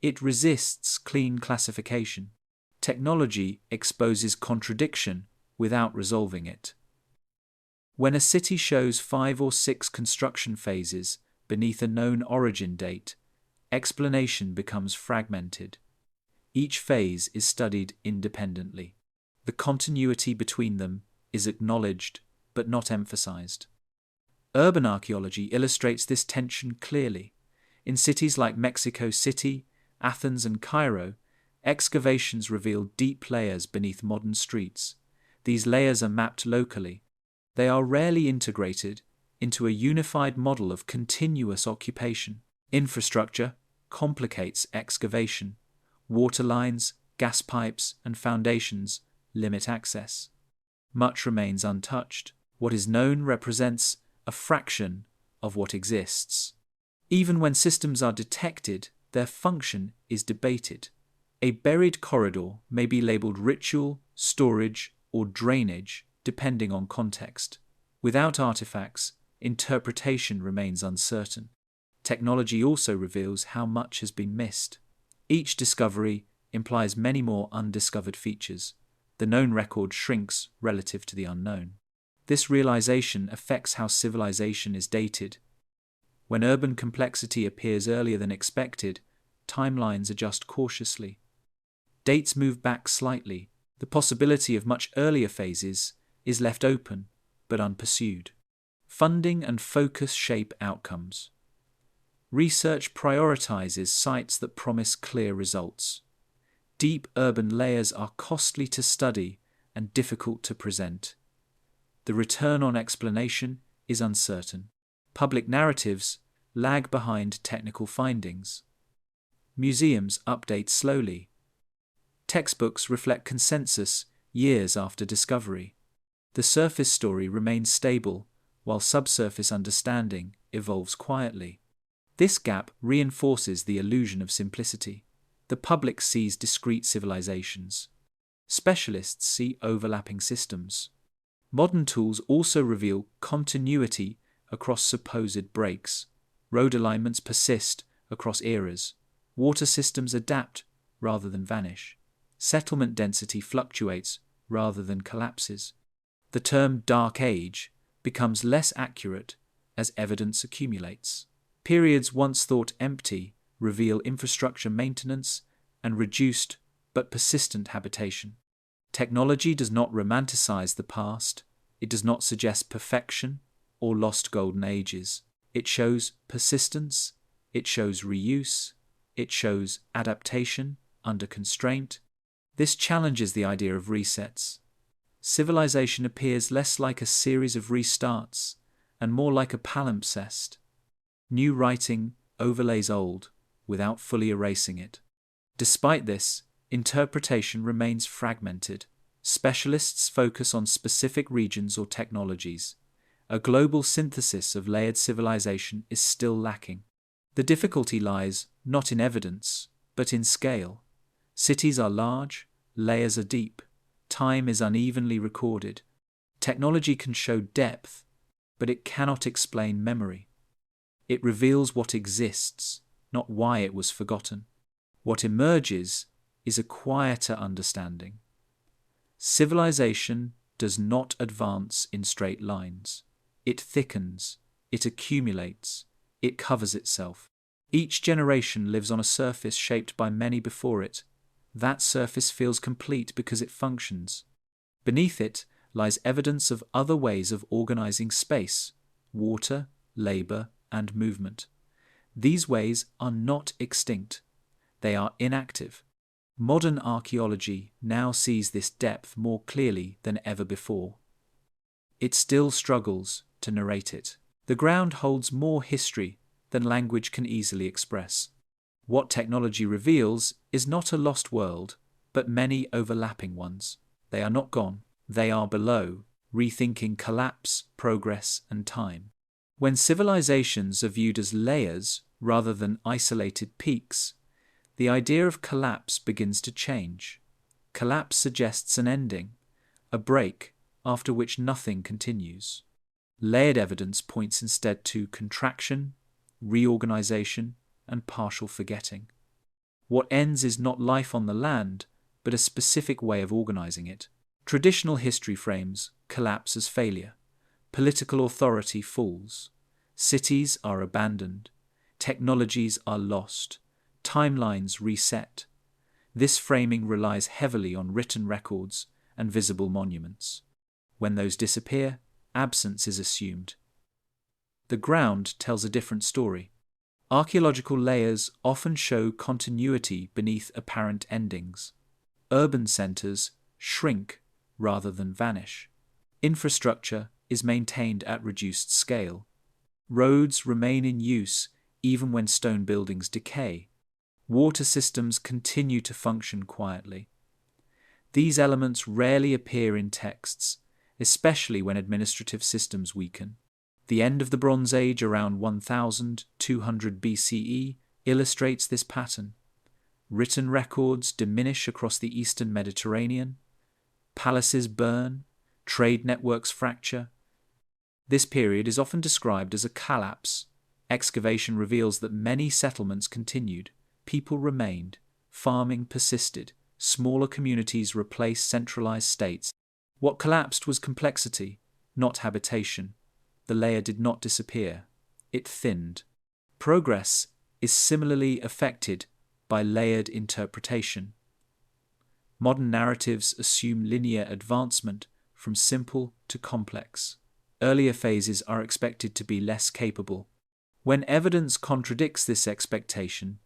It resists clean classification. Technology exposes contradiction without resolving it. When a city shows 5 or 6 construction phases beneath a known origin date, explanation becomes fragmented. Each phase is studied independently. The continuity between them is acknowledged but not emphasized. Urban archaeology illustrates this tension clearly. In cities like Mexico City, Athens, and Cairo, excavations reveal deep layers beneath modern streets. These layers are mapped locally. They are rarely integrated into a unified model of continuous occupation. Infrastructure complicates excavation. Water lines, gas pipes, and foundations limit access. Much remains untouched. What is known represents a fraction of what exists. Even when systems are detected, their function is debated. A buried corridor may be labeled ritual, storage, or drainage, depending on context. Without artifacts, interpretation remains uncertain. Technology also reveals how much has been missed. Each discovery implies many more undiscovered features. The known record shrinks relative to the unknown. This realization affects how civilization is dated. When urban complexity appears earlier than expected, timelines adjust cautiously. Dates move back slightly. The possibility of much earlier phases is left open, but unpursued. Funding and focus shape outcomes. Research prioritizes sites that promise clear results. Deep urban layers are costly to study and difficult to present. The return on explanation is uncertain. Public narratives lag behind technical findings. Museums update slowly. Textbooks reflect consensus years after discovery. The surface story remains stable, while subsurface understanding evolves quietly. This gap reinforces the illusion of simplicity. The public sees discrete civilizations. Specialists see overlapping systems. Modern tools also reveal continuity across supposed breaks. Road alignments persist across eras. Water systems adapt rather than vanish. Settlement density fluctuates rather than collapses. The term Dark Age becomes less accurate as evidence accumulates. Periods once thought empty reveal infrastructure maintenance and reduced but persistent habitation. Technology does not romanticize the past. It does not suggest perfection or lost golden ages. It shows persistence. It shows reuse. It shows adaptation under constraint. This challenges the idea of resets. Civilization appears less like a series of restarts and more like a palimpsest. New writing overlays old without fully erasing it. Despite this, interpretation remains fragmented. Specialists focus on specific regions or technologies. A global synthesis of layered civilization is still lacking. The difficulty lies not in evidence, but in scale. Cities are large, layers are deep, time is unevenly recorded. Technology can show depth, but it cannot explain memory. It reveals what exists, not why it was forgotten. What emerges is a quieter understanding. Civilization does not advance in straight lines. It thickens, it accumulates, it covers itself. Each generation lives on a surface shaped by many before it. That surface feels complete because it functions. Beneath it lies evidence of other ways of organizing space, water, labor, and movement. These ways are not extinct. They are inactive. Modern archaeology now sees this depth more clearly than ever before. It still struggles to narrate it. The ground holds more history than language can easily express. What technology reveals is not a lost world, but many overlapping ones. They are not gone. They are below, rethinking collapse, progress, and time. When civilizations are viewed as layers rather than isolated peaks, the idea of collapse begins to change. Collapse suggests an ending, a break after which nothing continues. Layered evidence points instead to contraction, reorganization, and partial forgetting. What ends is not life on the land, but a specific way of organizing it. Traditional history frames collapse as failure. Political authority falls. Cities are abandoned. Technologies are lost. Timelines reset. This framing relies heavily on written records and visible monuments. When those disappear, absence is assumed. The ground tells a different story. Archaeological layers often show continuity beneath apparent endings. Urban centers shrink rather than vanish. Infrastructure is maintained at reduced scale. Roads remain in use even when stone buildings decay. Water systems continue to function quietly. These elements rarely appear in texts, especially when administrative systems weaken. The end of the Bronze Age around 1200 BCE illustrates this pattern. Written records diminish across the eastern Mediterranean. Palaces burn. Trade networks fracture. This period is often described as a collapse. Excavation reveals that many settlements continued. People remained. Farming persisted. Smaller communities replaced centralized states. What collapsed was complexity, not habitation. The layer did not disappear. It thinned. Progress is similarly affected by layered interpretation. Modern narratives assume linear advancement from simple to complex. Earlier phases are expected to be less capable. When evidence contradicts this expectation,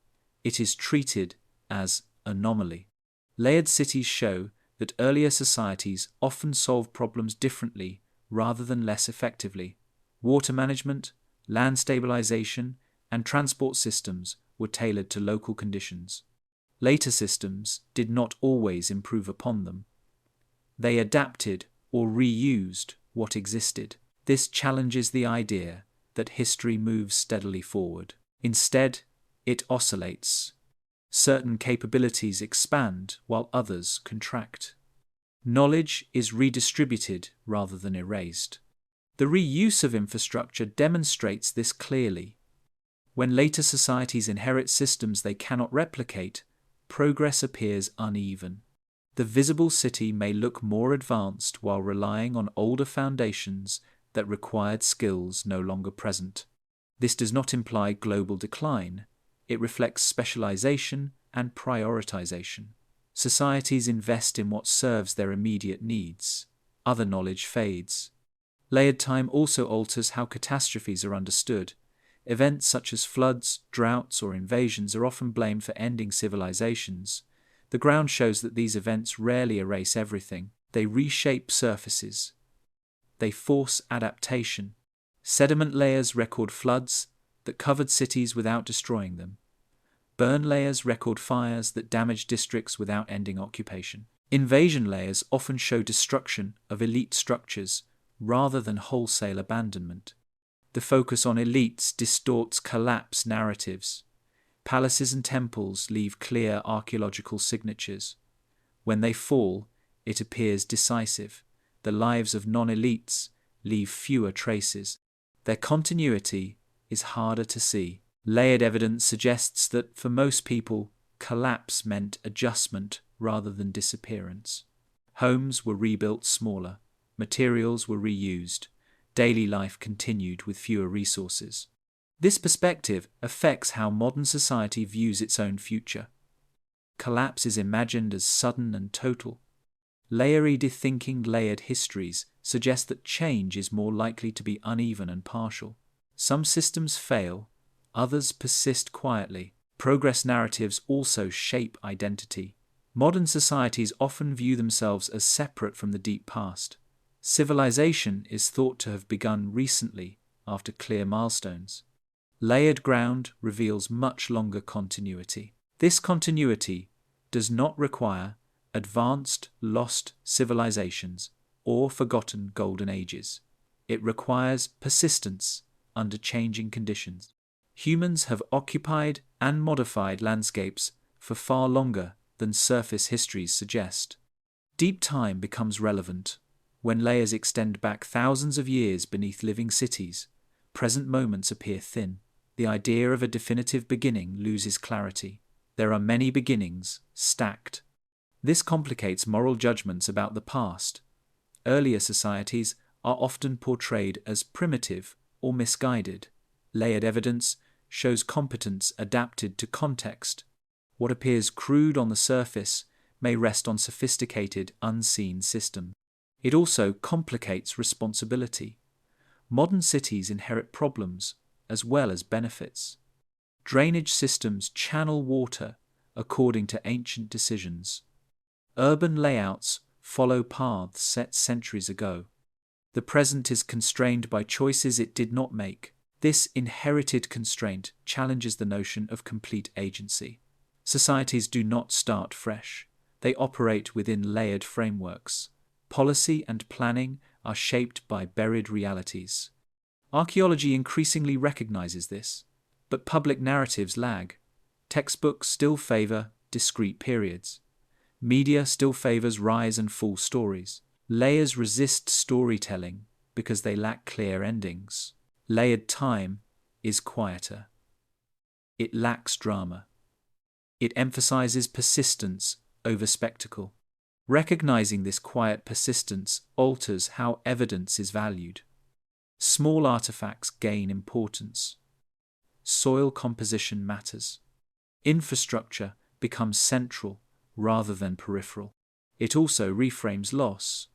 it is treated as anomaly. Layered cities show that earlier societies often solved problems differently rather than less effectively. Water management, land stabilization, and transport systems were tailored to local conditions. Later systems did not always improve upon them. They adapted or reused what existed. This challenges the idea that history moves steadily forward. Instead, it oscillates. Certain capabilities expand while others contract. Knowledge is redistributed rather than erased. The reuse of infrastructure demonstrates this clearly. When later societies inherit systems they cannot replicate, progress appears uneven. The visible city may look more advanced while relying on older foundations that required skills no longer present. This does not imply global decline. It reflects specialization and prioritization. Societies invest in what serves their immediate needs. Other knowledge fades. Layered time also alters how catastrophes are understood. Events such as floods, droughts, or invasions are often blamed for ending civilizations. The ground shows that these events rarely erase everything. They reshape surfaces. They force adaptation. Sediment layers record floods that covered cities without destroying them. Burn layers record fires that damage districts without ending occupation. Invasion layers often show destruction of elite structures rather than wholesale abandonment. The focus on elites distorts collapse narratives. Palaces and temples leave clear archaeological signatures. When they fall, it appears decisive. The lives of non-elites leave fewer traces. Their continuity is harder to see. Layered evidence suggests that for most people, collapse meant adjustment rather than disappearance. Homes were rebuilt smaller. Materials were reused. Daily life continued with fewer resources. This perspective affects how modern society views its own future. Collapse is imagined as sudden and total. Rethinking layered histories suggest that change is more likely to be uneven and partial. Some systems fail, others persist quietly. Progress narratives also shape identity. Modern societies often view themselves as separate from the deep past. Civilization is thought to have begun recently after clear milestones. Layered ground reveals much longer continuity. This continuity does not require advanced, lost civilizations or forgotten golden ages. It requires persistence under changing conditions. Humans have occupied and modified landscapes for far longer than surface histories suggest. Deep time becomes relevant. When layers extend back thousands of years beneath living cities, present moments appear thin. The idea of a definitive beginning loses clarity. There are many beginnings stacked. This complicates moral judgments about the past. Earlier societies are often portrayed as primitive or misguided. Layered evidence shows competence adapted to context. What appears crude on the surface may rest on sophisticated, unseen systems. It also complicates responsibility. Modern cities inherit problems as well as benefits. Drainage systems channel water according to ancient decisions. Urban layouts follow paths set centuries ago. The present is constrained by choices it did not make. This inherited constraint challenges the notion of complete agency. Societies do not start fresh. They operate within layered frameworks. Policy and planning are shaped by buried realities. Archaeology increasingly recognizes this, but public narratives lag. Textbooks still favor discrete periods. Media still favors rise and fall stories. Layers resist storytelling because they lack clear endings. Layered time is quieter. It lacks drama. It emphasizes persistence over spectacle. Recognizing this quiet persistence alters how evidence is valued. Small artifacts gain importance. Soil composition matters. Infrastructure becomes central rather than peripheral. It also reframes loss.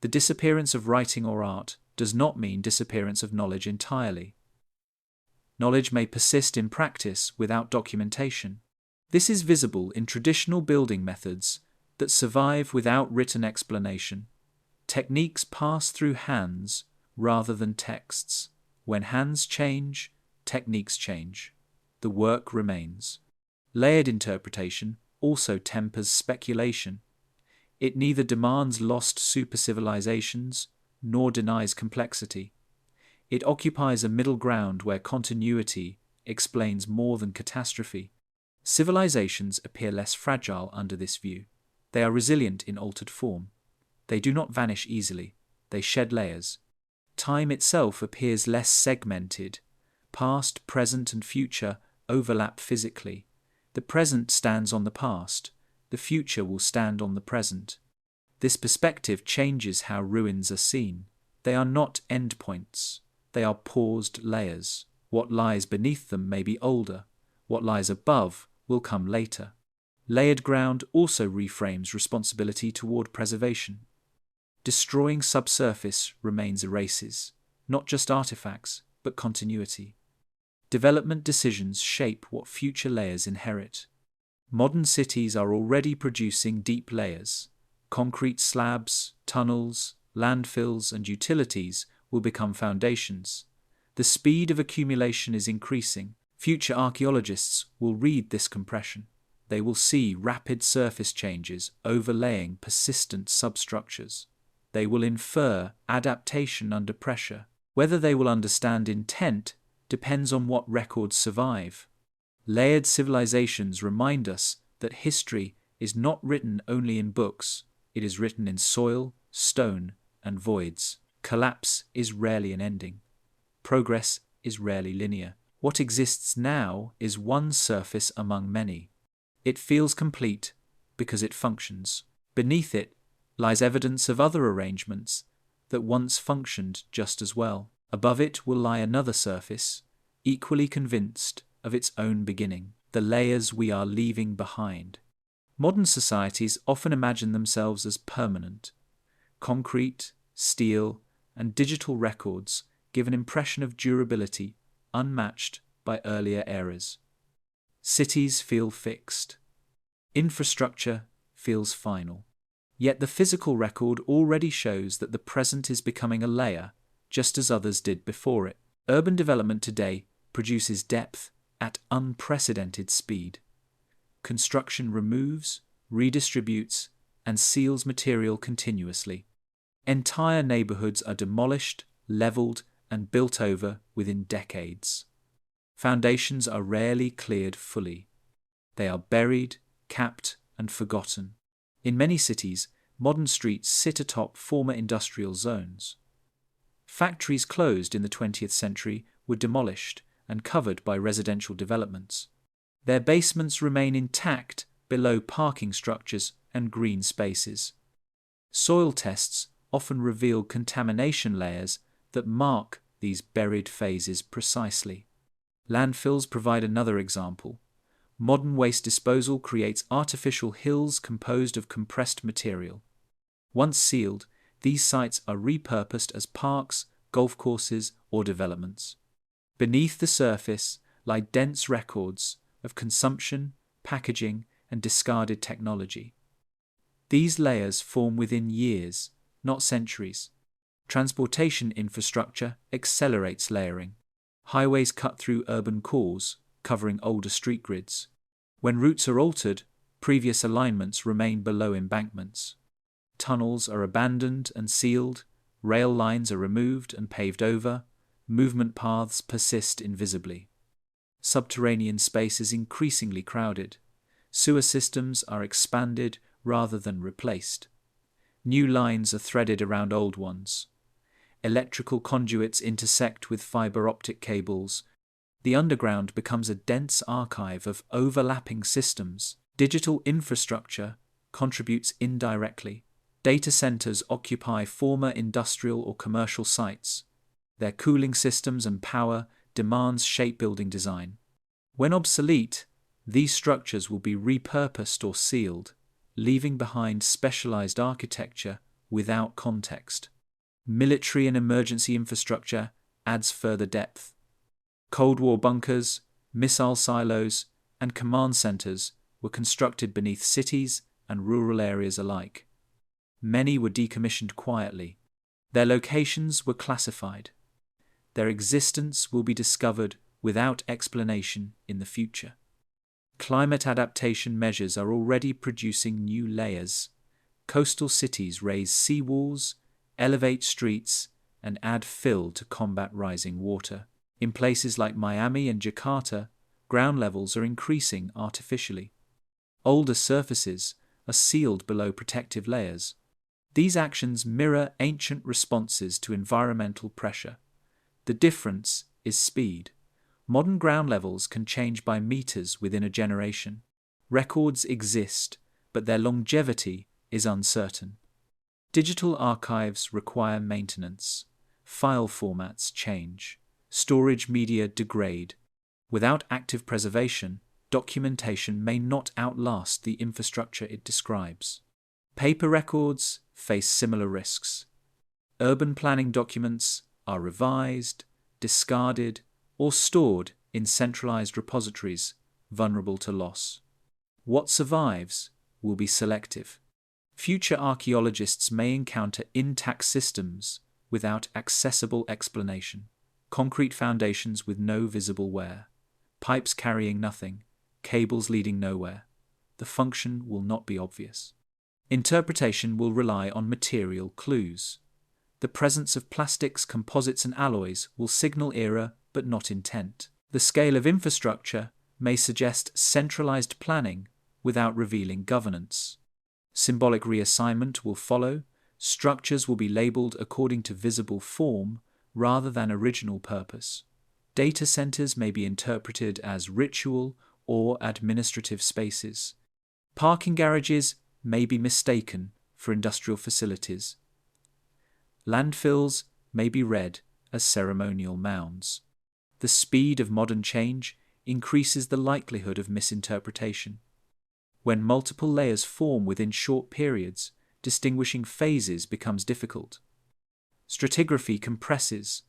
The disappearance of writing or art does not mean disappearance of knowledge entirely. Knowledge may persist in practice without documentation. This is visible in traditional building methods that survive without written explanation. Techniques pass through hands rather than texts. When hands change, techniques change. The work remains. Layered interpretation also tempers speculation. It neither demands lost supercivilizations nor denies complexity. It occupies a middle ground where continuity explains more than catastrophe. Civilizations appear less fragile under this view. They are resilient in altered form. They do not vanish easily. They shed layers. Time itself appears less segmented. Past, present, and future overlap physically. The present stands on the past. The future will stand on the present. This perspective changes how ruins are seen. They are not endpoints. They are paused layers. What lies beneath them may be older. What lies above will come later. Layered ground also reframes responsibility toward preservation. Destroying subsurface remains erases, not just artifacts, but continuity. Development decisions shape what future layers inherit. Modern cities are already producing deep layers. Concrete slabs, tunnels, landfills, and utilities will become foundations. The speed of accumulation is increasing. Future archaeologists will read this compression. They will see rapid surface changes overlaying persistent substructures. They will infer adaptation under pressure. Whether they will understand intent depends on what records survive. Layered civilizations remind us that history is not written only in books. It is written in soil, stone, and voids. Collapse is rarely an ending. Progress is rarely linear. What exists now is one surface among many. It feels complete because it functions. Beneath it lies evidence of other arrangements that once functioned just as well. Above it will lie another surface, equally convinced of its own beginning, the layers we are leaving behind. Modern societies often imagine themselves as permanent. Concrete, steel, and digital records give an impression of durability unmatched by earlier eras. Cities feel fixed. Infrastructure feels final. Yet the physical record already shows that the present is becoming a layer, just as others did before it. Urban development today produces depth at unprecedented speed. Construction removes, redistributes, and seals material continuously. Entire neighborhoods are demolished, leveled, and built over within decades. Foundations are rarely cleared fully. They are buried, capped, and forgotten. In many cities, modern streets sit atop former industrial zones. Factories closed in the 20th century were demolished and covered by residential developments. Their basements remain intact below parking structures and green spaces. Soil tests often reveal contamination layers that mark these buried phases precisely. Landfills provide another example. Modern waste disposal creates artificial hills composed of compressed material. Once sealed, these sites are repurposed as parks, golf courses, or developments. Beneath the surface lie dense records of consumption, packaging, and discarded technology. These layers form within years, not centuries. Transportation infrastructure accelerates layering. Highways cut through urban cores, covering older street grids. When routes are altered, previous alignments remain below embankments. Tunnels are abandoned and sealed, rail lines are removed and paved over, movement paths persist invisibly. Subterranean space is increasingly crowded. Sewer systems are expanded rather than replaced. New lines are threaded around old ones. Electrical conduits intersect with fiber optic cables. The underground becomes a dense archive of overlapping systems. Digital infrastructure contributes indirectly. Data centers occupy former industrial or commercial sites. Their cooling systems and power demands shapbuilding design. When obsolete, these structures will be repurposed or sealed, leaving behind specialized architecture without context. Military and emergency infrastructure adds further depth. Cold War bunkers, missile silos, and command centers were constructed beneath cities and rural areas alike. Many were decommissioned quietly. Their locations were classified. Their existence will be discovered without explanation in the future. Climate adaptation measures are already producing new layers. Coastal cities raise seawalls, elevate streets, and add fill to combat rising water. In places like Miami and Jakarta, ground levels are increasing artificially. Older surfaces are sealed below protective layers. These actions mirror ancient responses to environmental pressure. The difference is speed. Modern ground levels can change by meters within a generation. Records exist, but their longevity is uncertain. Digital archives require maintenance. File formats change. Storage media degrade. Without active preservation, documentation may not outlast the infrastructure it describes. Paper records face similar risks. Urban planning documents are revised, discarded, or stored in centralized repositories, vulnerable to loss. What survives will be selective. Future archaeologists may encounter intact systems without accessible explanation, concrete foundations with no visible wear, pipes carrying nothing, cables leading nowhere. The function will not be obvious. Interpretation will rely on material clues. The presence of plastics, composites, and alloys will signal era but not intent. The scale of infrastructure may suggest centralized planning without revealing governance. Symbolic reassignment will follow. Structures will be labeled according to visible form rather than original purpose. Data centers may be interpreted as ritual or administrative spaces. Parking garages may be mistaken for industrial facilities. Landfills may be read as ceremonial mounds. The speed of modern change increases the likelihood of misinterpretation. When multiple layers form within short periods, distinguishing phases becomes difficult. Stratigraphy compresses.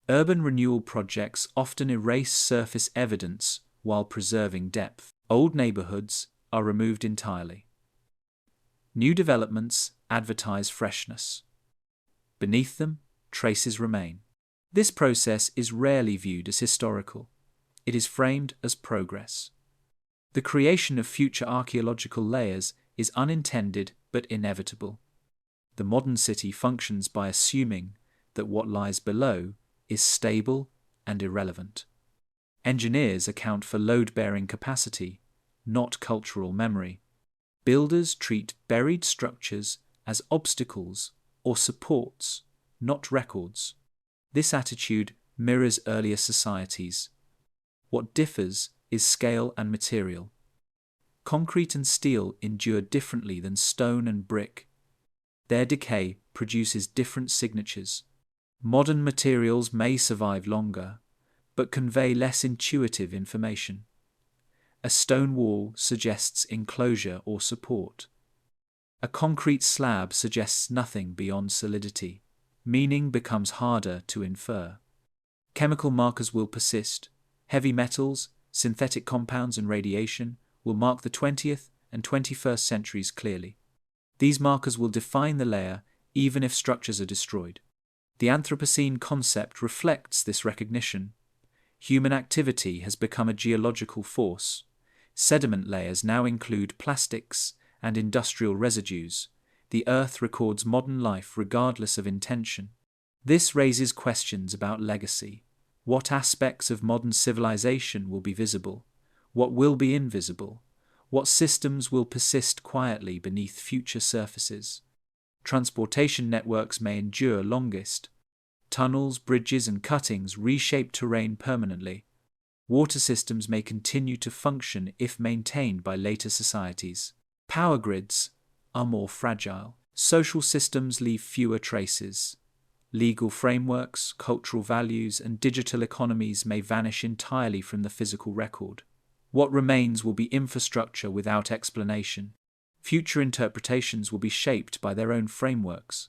Urban renewal projects often erase surface evidence while preserving depth. Old neighborhoods are removed entirely. New developments advertise freshness. Beneath them, traces remain. This process is rarely viewed as historical. It is framed as progress. The creation of future archaeological layers is unintended but inevitable. The modern city functions by assuming that what lies below is stable and irrelevant. Engineers account for load-bearing capacity, not cultural memory. Builders treat buried structures as obstacles or supports, not records. This attitude mirrors earlier societies. What differs is scale and material. Concrete and steel endure differently than stone and brick. Their decay produces different signatures. Modern materials may survive longer, but convey less intuitive information. A stone wall suggests enclosure or support. A concrete slab suggests nothing beyond solidity. Meaning becomes harder to infer. Chemical markers will persist. Heavy metals, synthetic compounds, and radiation will mark the 20th and 21st centuries clearly. These markers will define the layer even if structures are destroyed. The Anthropocene concept reflects this recognition. Human activity has become a geological force. Sediment layers now include plastics and industrial residues. The Earth records modern life regardless of intention. This raises questions about legacy. What aspects of modern civilization will be visible? What will be invisible? What systems will persist quietly beneath future surfaces? Transportation networks may endure longest. Tunnels, bridges, and cuttings reshape terrain permanently. Water systems may continue to function if maintained by later societies. Power grids are more fragile. Social systems leave fewer traces. Legal frameworks, cultural values, and digital economies may vanish entirely from the physical record. What remains will be infrastructure without explanation. Future interpretations will be shaped by their own frameworks.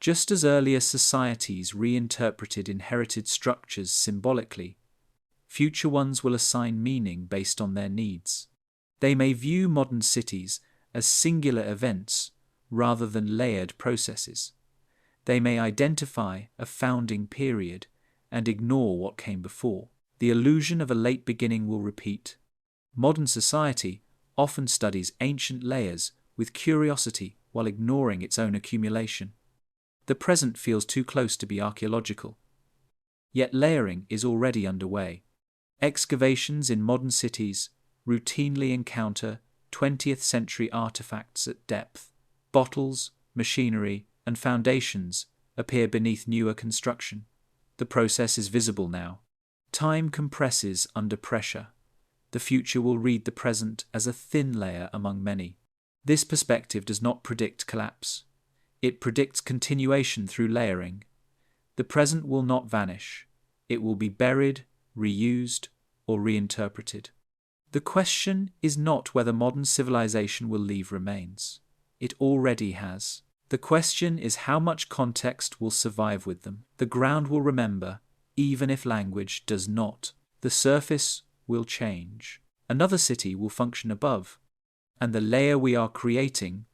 Just as earlier societies reinterpreted inherited structures symbolically, future ones will assign meaning based on their needs. They may view modern cities as singular events rather than layered processes. They may identify a founding period and ignore what came before. The illusion of a late beginning will repeat. Modern society often studies ancient layers with curiosity while ignoring its own accumulation. The present feels too close to be archaeological. Yet layering is already underway. Excavations in modern cities routinely encounter 20th century artifacts at depth. Bottles, machinery, and foundations appear beneath newer construction. The process is visible now. Time compresses under pressure. The future will read the present as a thin layer among many. This perspective does not predict collapse. It predicts continuation through layering. The present will not vanish. It will be buried, reused, or reinterpreted. The question is not whether modern civilization will leave remains. It already has. The question is how much context will survive with them. The ground will remember, even if language does not. The surface will change. Another city will function above, and the layer we are creating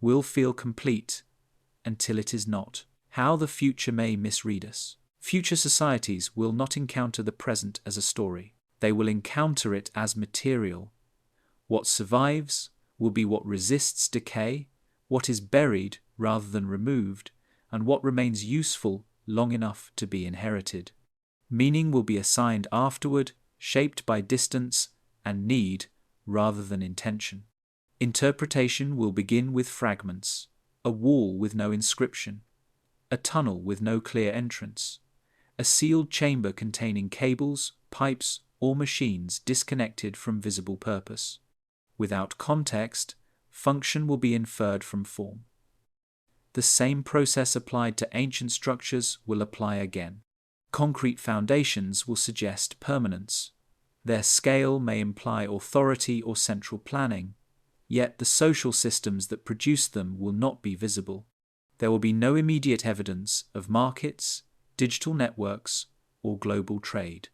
will feel complete until it is not. How the future may misread us. Future societies will not encounter the present as a story. They will encounter it as material. What survives will be what resists decay, what is buried rather than removed, and what remains useful long enough to be inherited. Meaning will be assigned afterward, shaped by distance and need rather than intention. Interpretation will begin with fragments, a wall with no inscription, a tunnel with no clear entrance, a sealed chamber containing cables, pipes, or machines disconnected from visible purpose. Without context, function will be inferred from form. The same process applied to ancient structures will apply again. Concrete foundations will suggest permanence. Their scale may imply authority or central planning, yet the social systems that produce them will not be visible. There will be no immediate evidence of markets, digital networks, or global trade.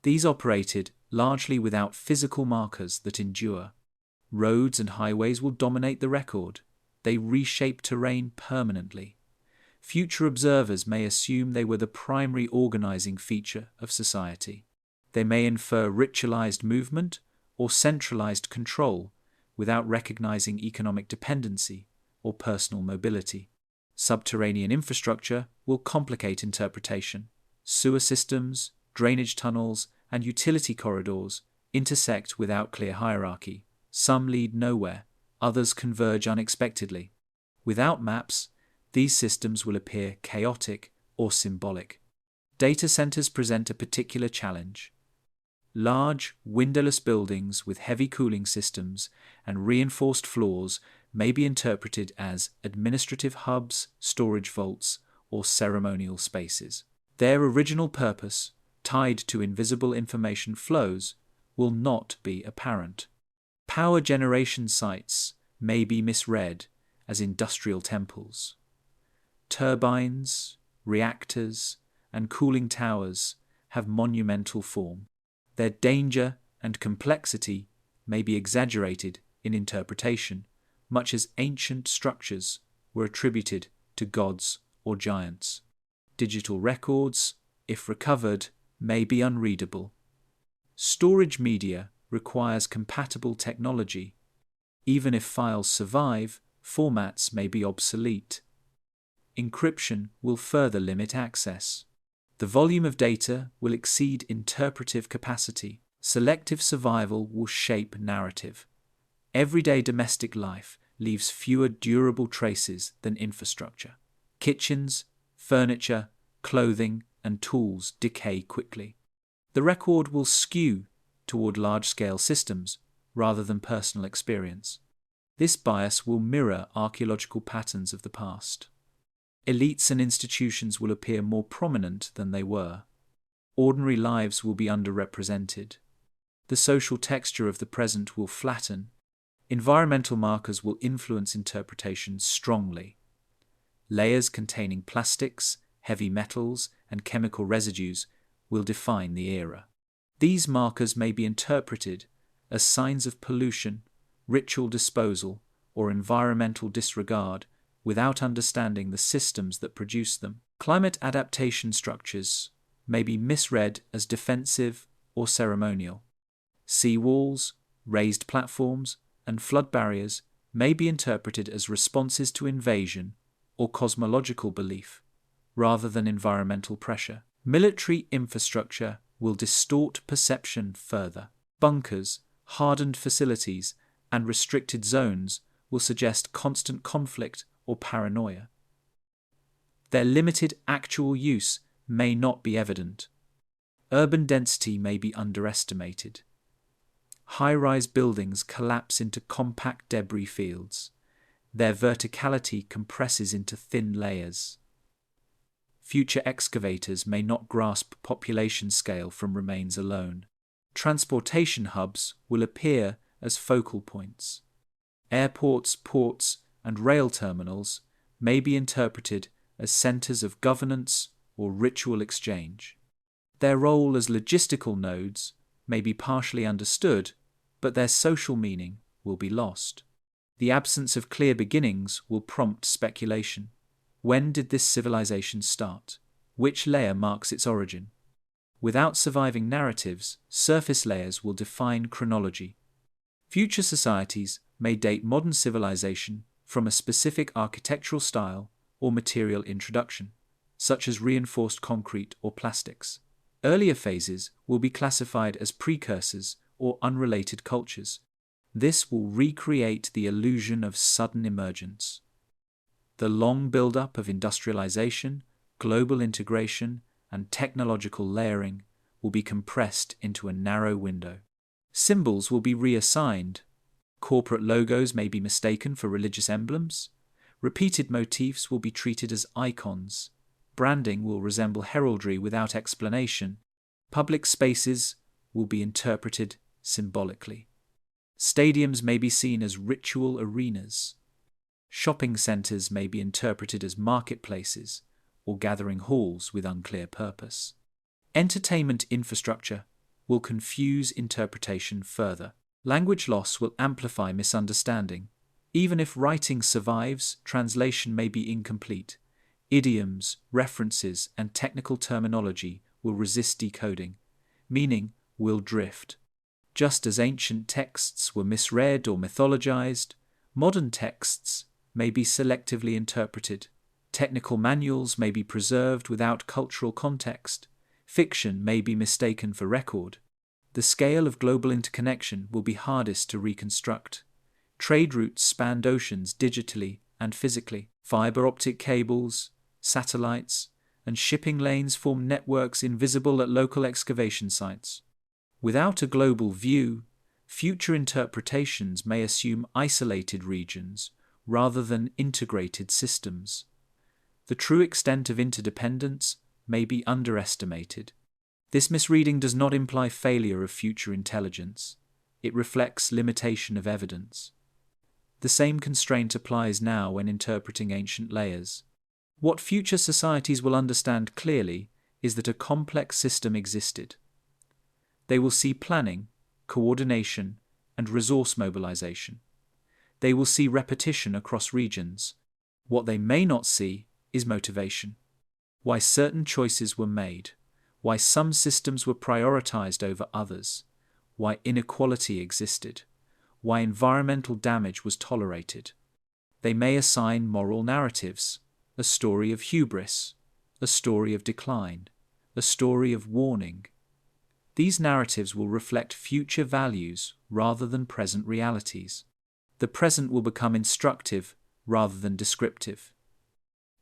These operated largely without physical markers that endure. Roads and highways will dominate the record. They reshape terrain permanently. Future observers may assume they were the primary organizing feature of society. They may infer ritualized movement or centralized control without recognizing economic dependency or personal mobility. Subterranean infrastructure will complicate interpretation. Sewer systems, drainage tunnels, and utility corridors intersect without clear hierarchy. Some lead nowhere, others converge unexpectedly. Without maps, these systems will appear chaotic or symbolic. Data centers present a particular challenge. Large, windowless buildings with heavy cooling systems and reinforced floors may be interpreted as administrative hubs, storage vaults, or ceremonial spaces. Their original purpose tied to invisible information flows, will not be apparent. Power generation sites may be misread as industrial temples. Turbines, reactors, and cooling towers have monumental form. Their danger and complexity may be exaggerated in interpretation, much as ancient structures were attributed to gods or giants. Digital records, if recovered, may be unreadable. Storage media requires compatible technology. Even if files survive, formats may be obsolete. Encryption will further limit access. The volume of data will exceed interpretive capacity. Selective survival will shape narrative. Everyday domestic life leaves fewer durable traces than infrastructure. Kitchens, furniture, clothing, and tools decay quickly. The record will skew toward large-scale systems rather than personal experience. This bias will mirror archaeological patterns of the past. Elites and institutions will appear more prominent than they were. Ordinary lives will be underrepresented. The social texture of the present will flatten. Environmental markers will influence interpretation strongly. Layers containing plastics, heavy metals, and chemical residues will define the era. These markers may be interpreted as signs of pollution, ritual disposal, or environmental disregard without understanding the systems that produce them. Climate adaptation structures may be misread as defensive or ceremonial. Seawalls, raised platforms, and flood barriers may be interpreted as responses to invasion or cosmological belief, rather than environmental pressure. Military infrastructure will distort perception further. Bunkers, hardened facilities, and restricted zones will suggest constant conflict or paranoia. Their limited actual use may not be evident. Urban density may be underestimated. High-rise buildings collapse into compact debris fields. Their verticality compresses into thin layers. Future excavators may not grasp population scale from remains alone. Transportation hubs will appear as focal points. Airports, ports, and rail terminals may be interpreted as centers of governance or ritual exchange. Their role as logistical nodes may be partially understood, but their social meaning will be lost. The absence of clear beginnings will prompt speculation. When did this civilization start? Which layer marks its origin? Without surviving narratives, surface layers will define chronology. Future societies may date modern civilization from a specific architectural style or material introduction, such as reinforced concrete or plastics. Earlier phases will be classified as precursors or unrelated cultures. This will recreate the illusion of sudden emergence. The long build-up of industrialization, global integration, and technological layering will be compressed into a narrow window. Symbols will be reassigned. Corporate logos may be mistaken for religious emblems. Repeated motifs will be treated as icons. Branding will resemble heraldry without explanation. Public spaces will be interpreted symbolically. Stadiums may be seen as ritual arenas. Shopping centers may be interpreted as marketplaces or gathering halls with unclear purpose. Entertainment infrastructure will confuse interpretation further. Language loss will amplify misunderstanding. Even if writing survives, translation may be incomplete. Idioms, references, and technical terminology will resist decoding. Meaning will drift. Just as ancient texts were misread or mythologized, modern texts may be selectively interpreted. Technical manuals may be preserved without cultural context. Fiction may be mistaken for record. The scale of global interconnection will be hardest to reconstruct. Trade routes spanned oceans digitally and physically. Fiber optic cables, satellites, and shipping lanes form networks invisible at local excavation sites. Without a global view, future interpretations may assume isolated regions rather than integrated systems. The true extent of interdependence may be underestimated. This misreading does not imply failure of future intelligence. It reflects limitation of evidence. The same constraint applies now when interpreting ancient layers. What future societies will understand clearly is that a complex system existed. They will see planning, coordination, and resource mobilization. They will see repetition across regions. What they may not see is motivation. Why certain choices were made. Why some systems were prioritized over others. Why inequality existed. Why environmental damage was tolerated. They may assign moral narratives, a story of hubris, a story of decline, a story of warning. These narratives will reflect future values rather than present realities. The present will become instructive rather than descriptive.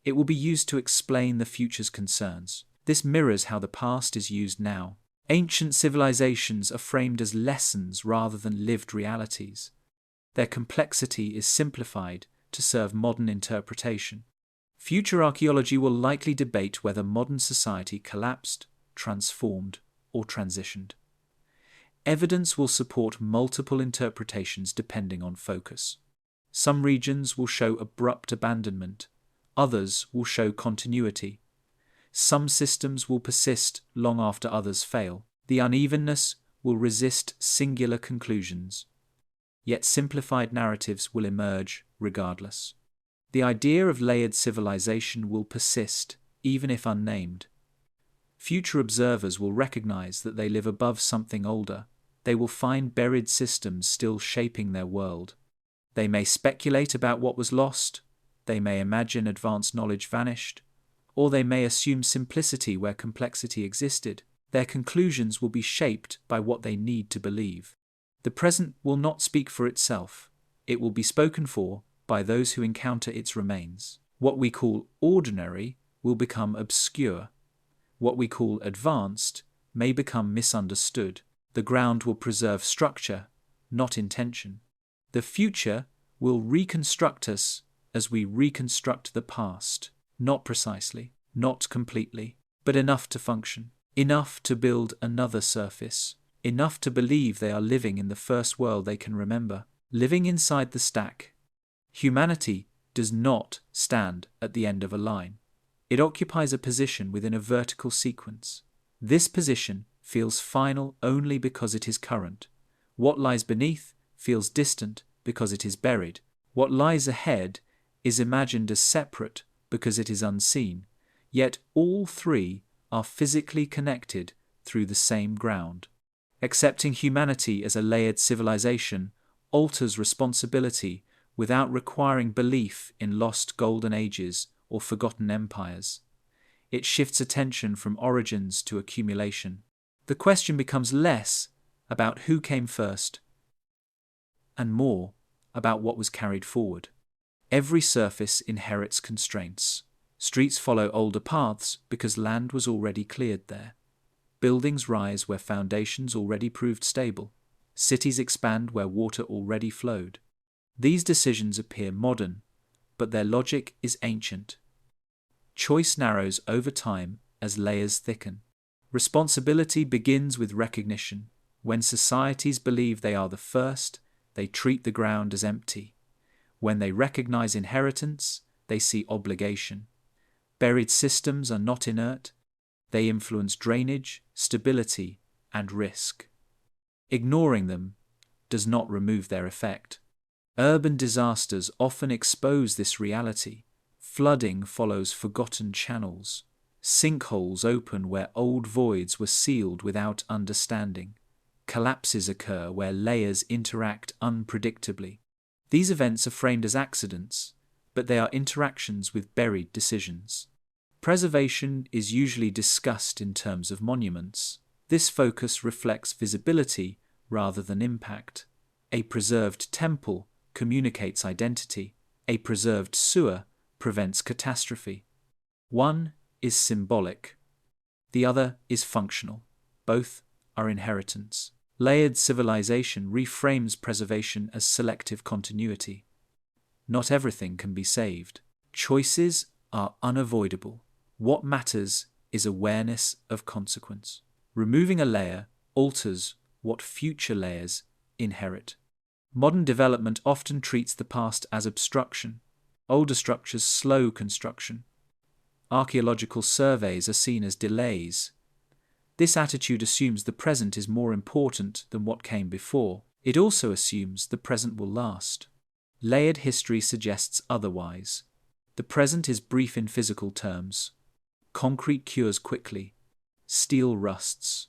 It will be used to explain the future's concerns. This mirrors how the past is used now. Ancient civilizations are framed as lessons rather than lived realities. Their complexity is simplified to serve modern interpretation. Future archaeology will likely debate whether modern society collapsed, transformed, or transitioned. Evidence will support multiple interpretations depending on focus. Some regions will show abrupt abandonment, others will show continuity. Some systems will persist long after others fail. The unevenness will resist singular conclusions. Yet simplified narratives will emerge regardless. The idea of layered civilization will persist, even if unnamed. Future observers will recognize that they live above something older. They will find buried systems still shaping their world. They may speculate about what was lost, they may imagine advanced knowledge vanished, or they may assume simplicity where complexity existed. Their conclusions will be shaped by what they need to believe. The present will not speak for itself. It will be spoken for by those who encounter its remains. What we call ordinary will become obscure. What we call advanced may become misunderstood. The ground will preserve structure, not intention. The future will reconstruct us as we reconstruct the past, not precisely, not completely, but enough to function, enough to build another surface, enough to believe they are living in the first world they can remember, living inside the stack. Humanity does not stand at the end of a line. It occupies a position within a vertical sequence. This position feels final only because it is current. What lies beneath feels distant because it is buried. What lies ahead is imagined as separate because it is unseen. Yet all three are physically connected through the same ground. Accepting humanity as a layered civilization alters responsibility without requiring belief in lost golden ages or forgotten empires. It shifts attention from origins to accumulation. The question becomes less about who came first and more about what was carried forward. Every surface inherits constraints. Streets follow older paths because land was already cleared there. Buildings rise where foundations already proved stable. Cities expand where water already flowed. These decisions appear modern, but their logic is ancient. Choice narrows over time as layers thicken. Responsibility begins with recognition. When societies believe they are the first, they treat the ground as empty. When they recognize inheritance, they see obligation. Buried systems are not inert. They influence drainage, stability, and risk. Ignoring them does not remove their effect. Urban disasters often expose this reality. Flooding follows forgotten channels. Sinkholes open where old voids were sealed without understanding. Collapses occur where layers interact unpredictably. These events are framed as accidents, but they are interactions with buried decisions. Preservation is usually discussed in terms of monuments. This focus reflects visibility rather than impact. A preserved temple communicates identity. A preserved sewer prevents catastrophe. One is symbolic. The other is functional. Both are inheritance. Layered civilization reframes preservation as selective continuity. Not everything can be saved. Choices are unavoidable. What matters is awareness of consequence. Removing a layer alters what future layers inherit. Modern development often treats the past as obstruction. Older structures slow construction. Archaeological surveys are seen as delays. This attitude assumes the present is more important than what came before. It also assumes the present will last. Layered history suggests otherwise. The present is brief in physical terms. Concrete cures quickly. Steel rusts.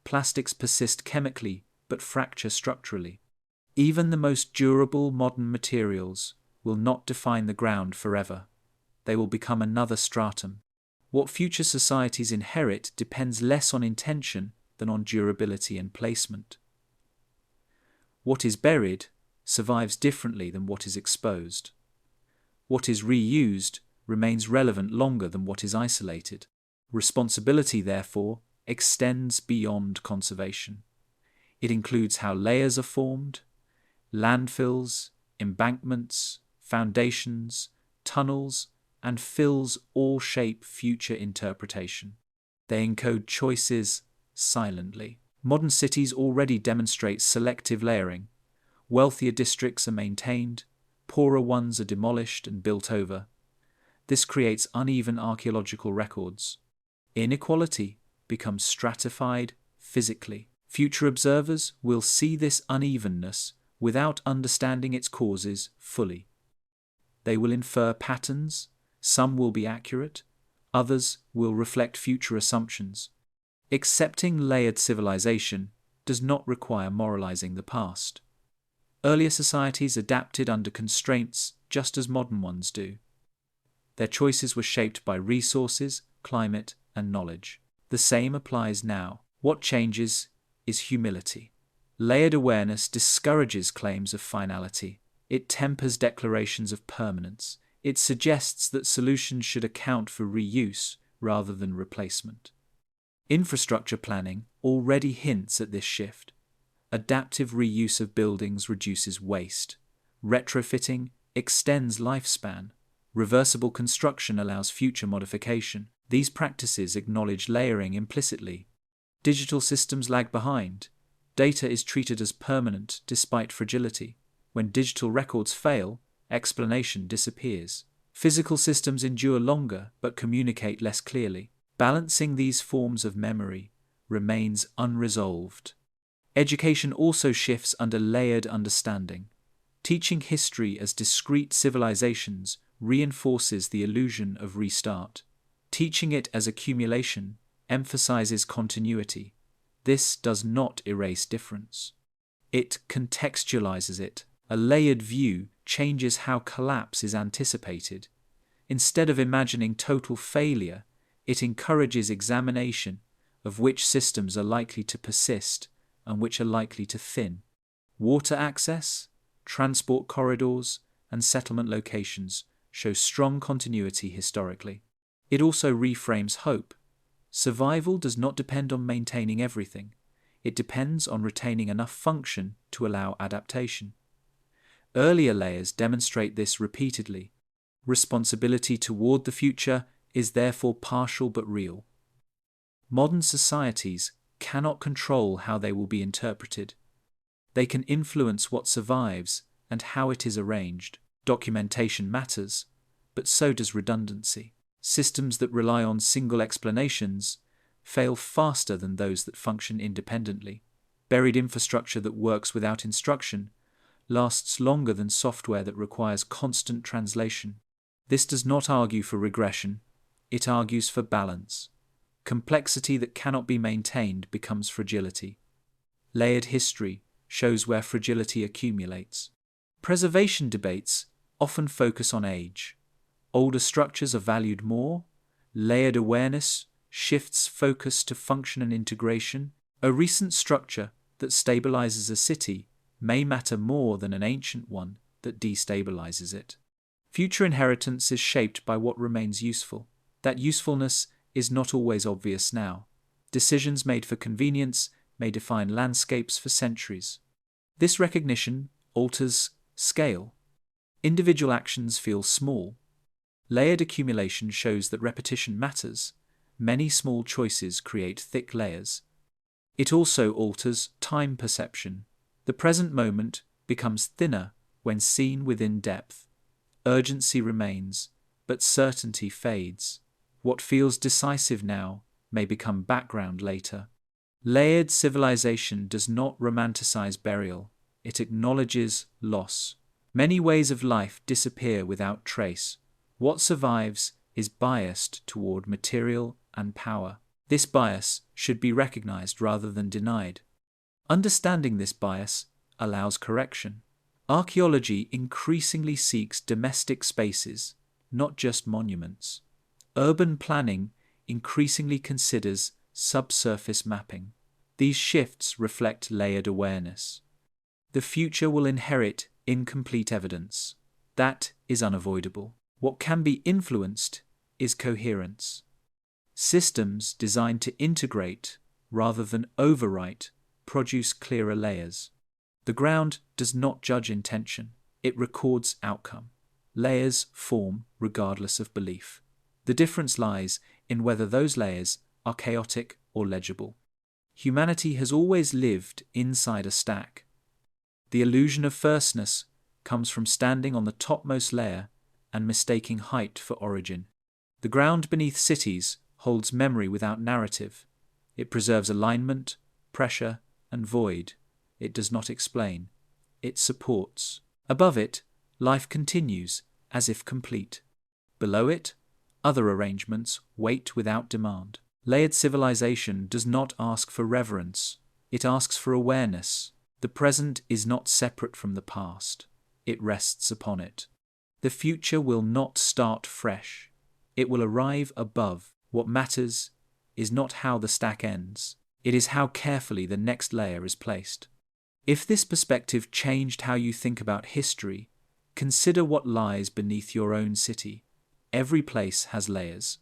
Plastics persist chemically but fracture structurally. Even the most durable modern materials will not define the ground forever. They will become another stratum. What future societies inherit depends less on intention than on durability and placement. What is buried survives differently than what is exposed. What is reused remains relevant longer than what is isolated. Responsibility, therefore, extends beyond conservation. It includes how layers are formed, landfills, embankments, foundations, tunnels, and fills all shape future interpretation. They encode choices silently. Modern cities already demonstrate selective layering. Wealthier districts are maintained, poorer ones are demolished and built over. This creates uneven archaeological records. Inequality becomes stratified physically. Future observers will see this unevenness without understanding its causes fully. They will infer patterns, some will be accurate, others will reflect future assumptions. Accepting layered civilization does not require moralizing the past. Earlier societies adapted under constraints just as modern ones do. Their choices were shaped by resources, climate, and knowledge. The same applies now. What changes is humility. Layered awareness discourages claims of finality. It tempers declarations of permanence. It suggests that solutions should account for reuse rather than replacement. Infrastructure planning already hints at this shift. Adaptive reuse of buildings reduces waste. Retrofitting extends lifespan. Reversible construction allows future modification. These practices acknowledge layering implicitly. Digital systems lag behind. Data is treated as permanent despite fragility. When digital records fail, explanation disappears. Physical systems endure longer but communicate less clearly. Balancing these forms of memory remains unresolved. Education also shifts under layered understanding. Teaching history as discrete civilizations reinforces the illusion of restart. Teaching it as accumulation emphasizes continuity. This does not erase difference. It contextualizes it. A layered view changes how collapse is anticipated. Instead of imagining total failure, it encourages examination of which systems are likely to persist and which are likely to thin. Water access, transport corridors, and settlement locations show strong continuity historically. It also reframes hope. Survival does not depend on maintaining everything. It depends on retaining enough function to allow adaptation. Earlier layers demonstrate this repeatedly. Responsibility toward the future is therefore partial but real. Modern societies cannot control how they will be interpreted. They can influence what survives and how it is arranged. Documentation matters, but so does redundancy. Systems that rely on single explanations fail faster than those that function independently. Buried infrastructure that works without instruction lasts longer than software that requires constant translation. This does not argue for regression, it argues for balance. Complexity that cannot be maintained becomes fragility. Layered history shows where fragility accumulates. Preservation debates often focus on age. Older structures are valued more. Layered awareness shifts focus to function and integration. A recent structure that stabilizes a city may matter more than an ancient one that destabilizes it. Future inheritance is shaped by what remains useful. That usefulness is not always obvious now. Decisions made for convenience may define landscapes for centuries. This recognition alters scale. Individual actions feel small. Layered accumulation shows that repetition matters. Many small choices create thick layers. It also alters time perception. The present moment becomes thinner when seen within depth. Urgency remains, but certainty fades. What feels decisive now may become background later. Layered civilization does not romanticize burial, it acknowledges loss. Many ways of life disappear without trace. What survives is biased toward material and power. This bias should be recognized rather than denied. Understanding this bias allows correction. Archaeology increasingly seeks domestic spaces, not just monuments. Urban planning increasingly considers subsurface mapping. These shifts reflect layered awareness. The future will inherit incomplete evidence. That is unavoidable. What can be influenced is coherence. Systems designed to integrate rather than overwrite produce clearer layers. The ground does not judge intention, it records outcome. Layers form regardless of belief. The difference lies in whether those layers are chaotic or legible. Humanity has always lived inside a stack. The illusion of firstness comes from standing on the topmost layer and mistaking height for origin. The ground beneath cities holds memory without narrative. It preserves alignment, pressure, and void. It does not explain. It supports. Above it, life continues, as if complete. Below it, other arrangements wait without demand. Layered civilization does not ask for reverence. It asks for awareness. The present is not separate from the past. It rests upon it. The future will not start fresh. It will arrive above. What matters is not how the stack ends. It is how carefully the next layer is placed. If this perspective changed how you think about history, consider what lies beneath your own city. Every place has layers.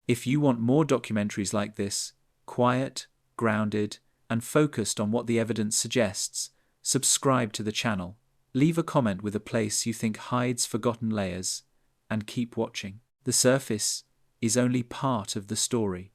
If you want more documentaries like this, quiet, grounded, and focused on what the evidence suggests, subscribe to the channel. Leave a comment with a place you think hides forgotten layers, and keep watching. The surface is only part of the story.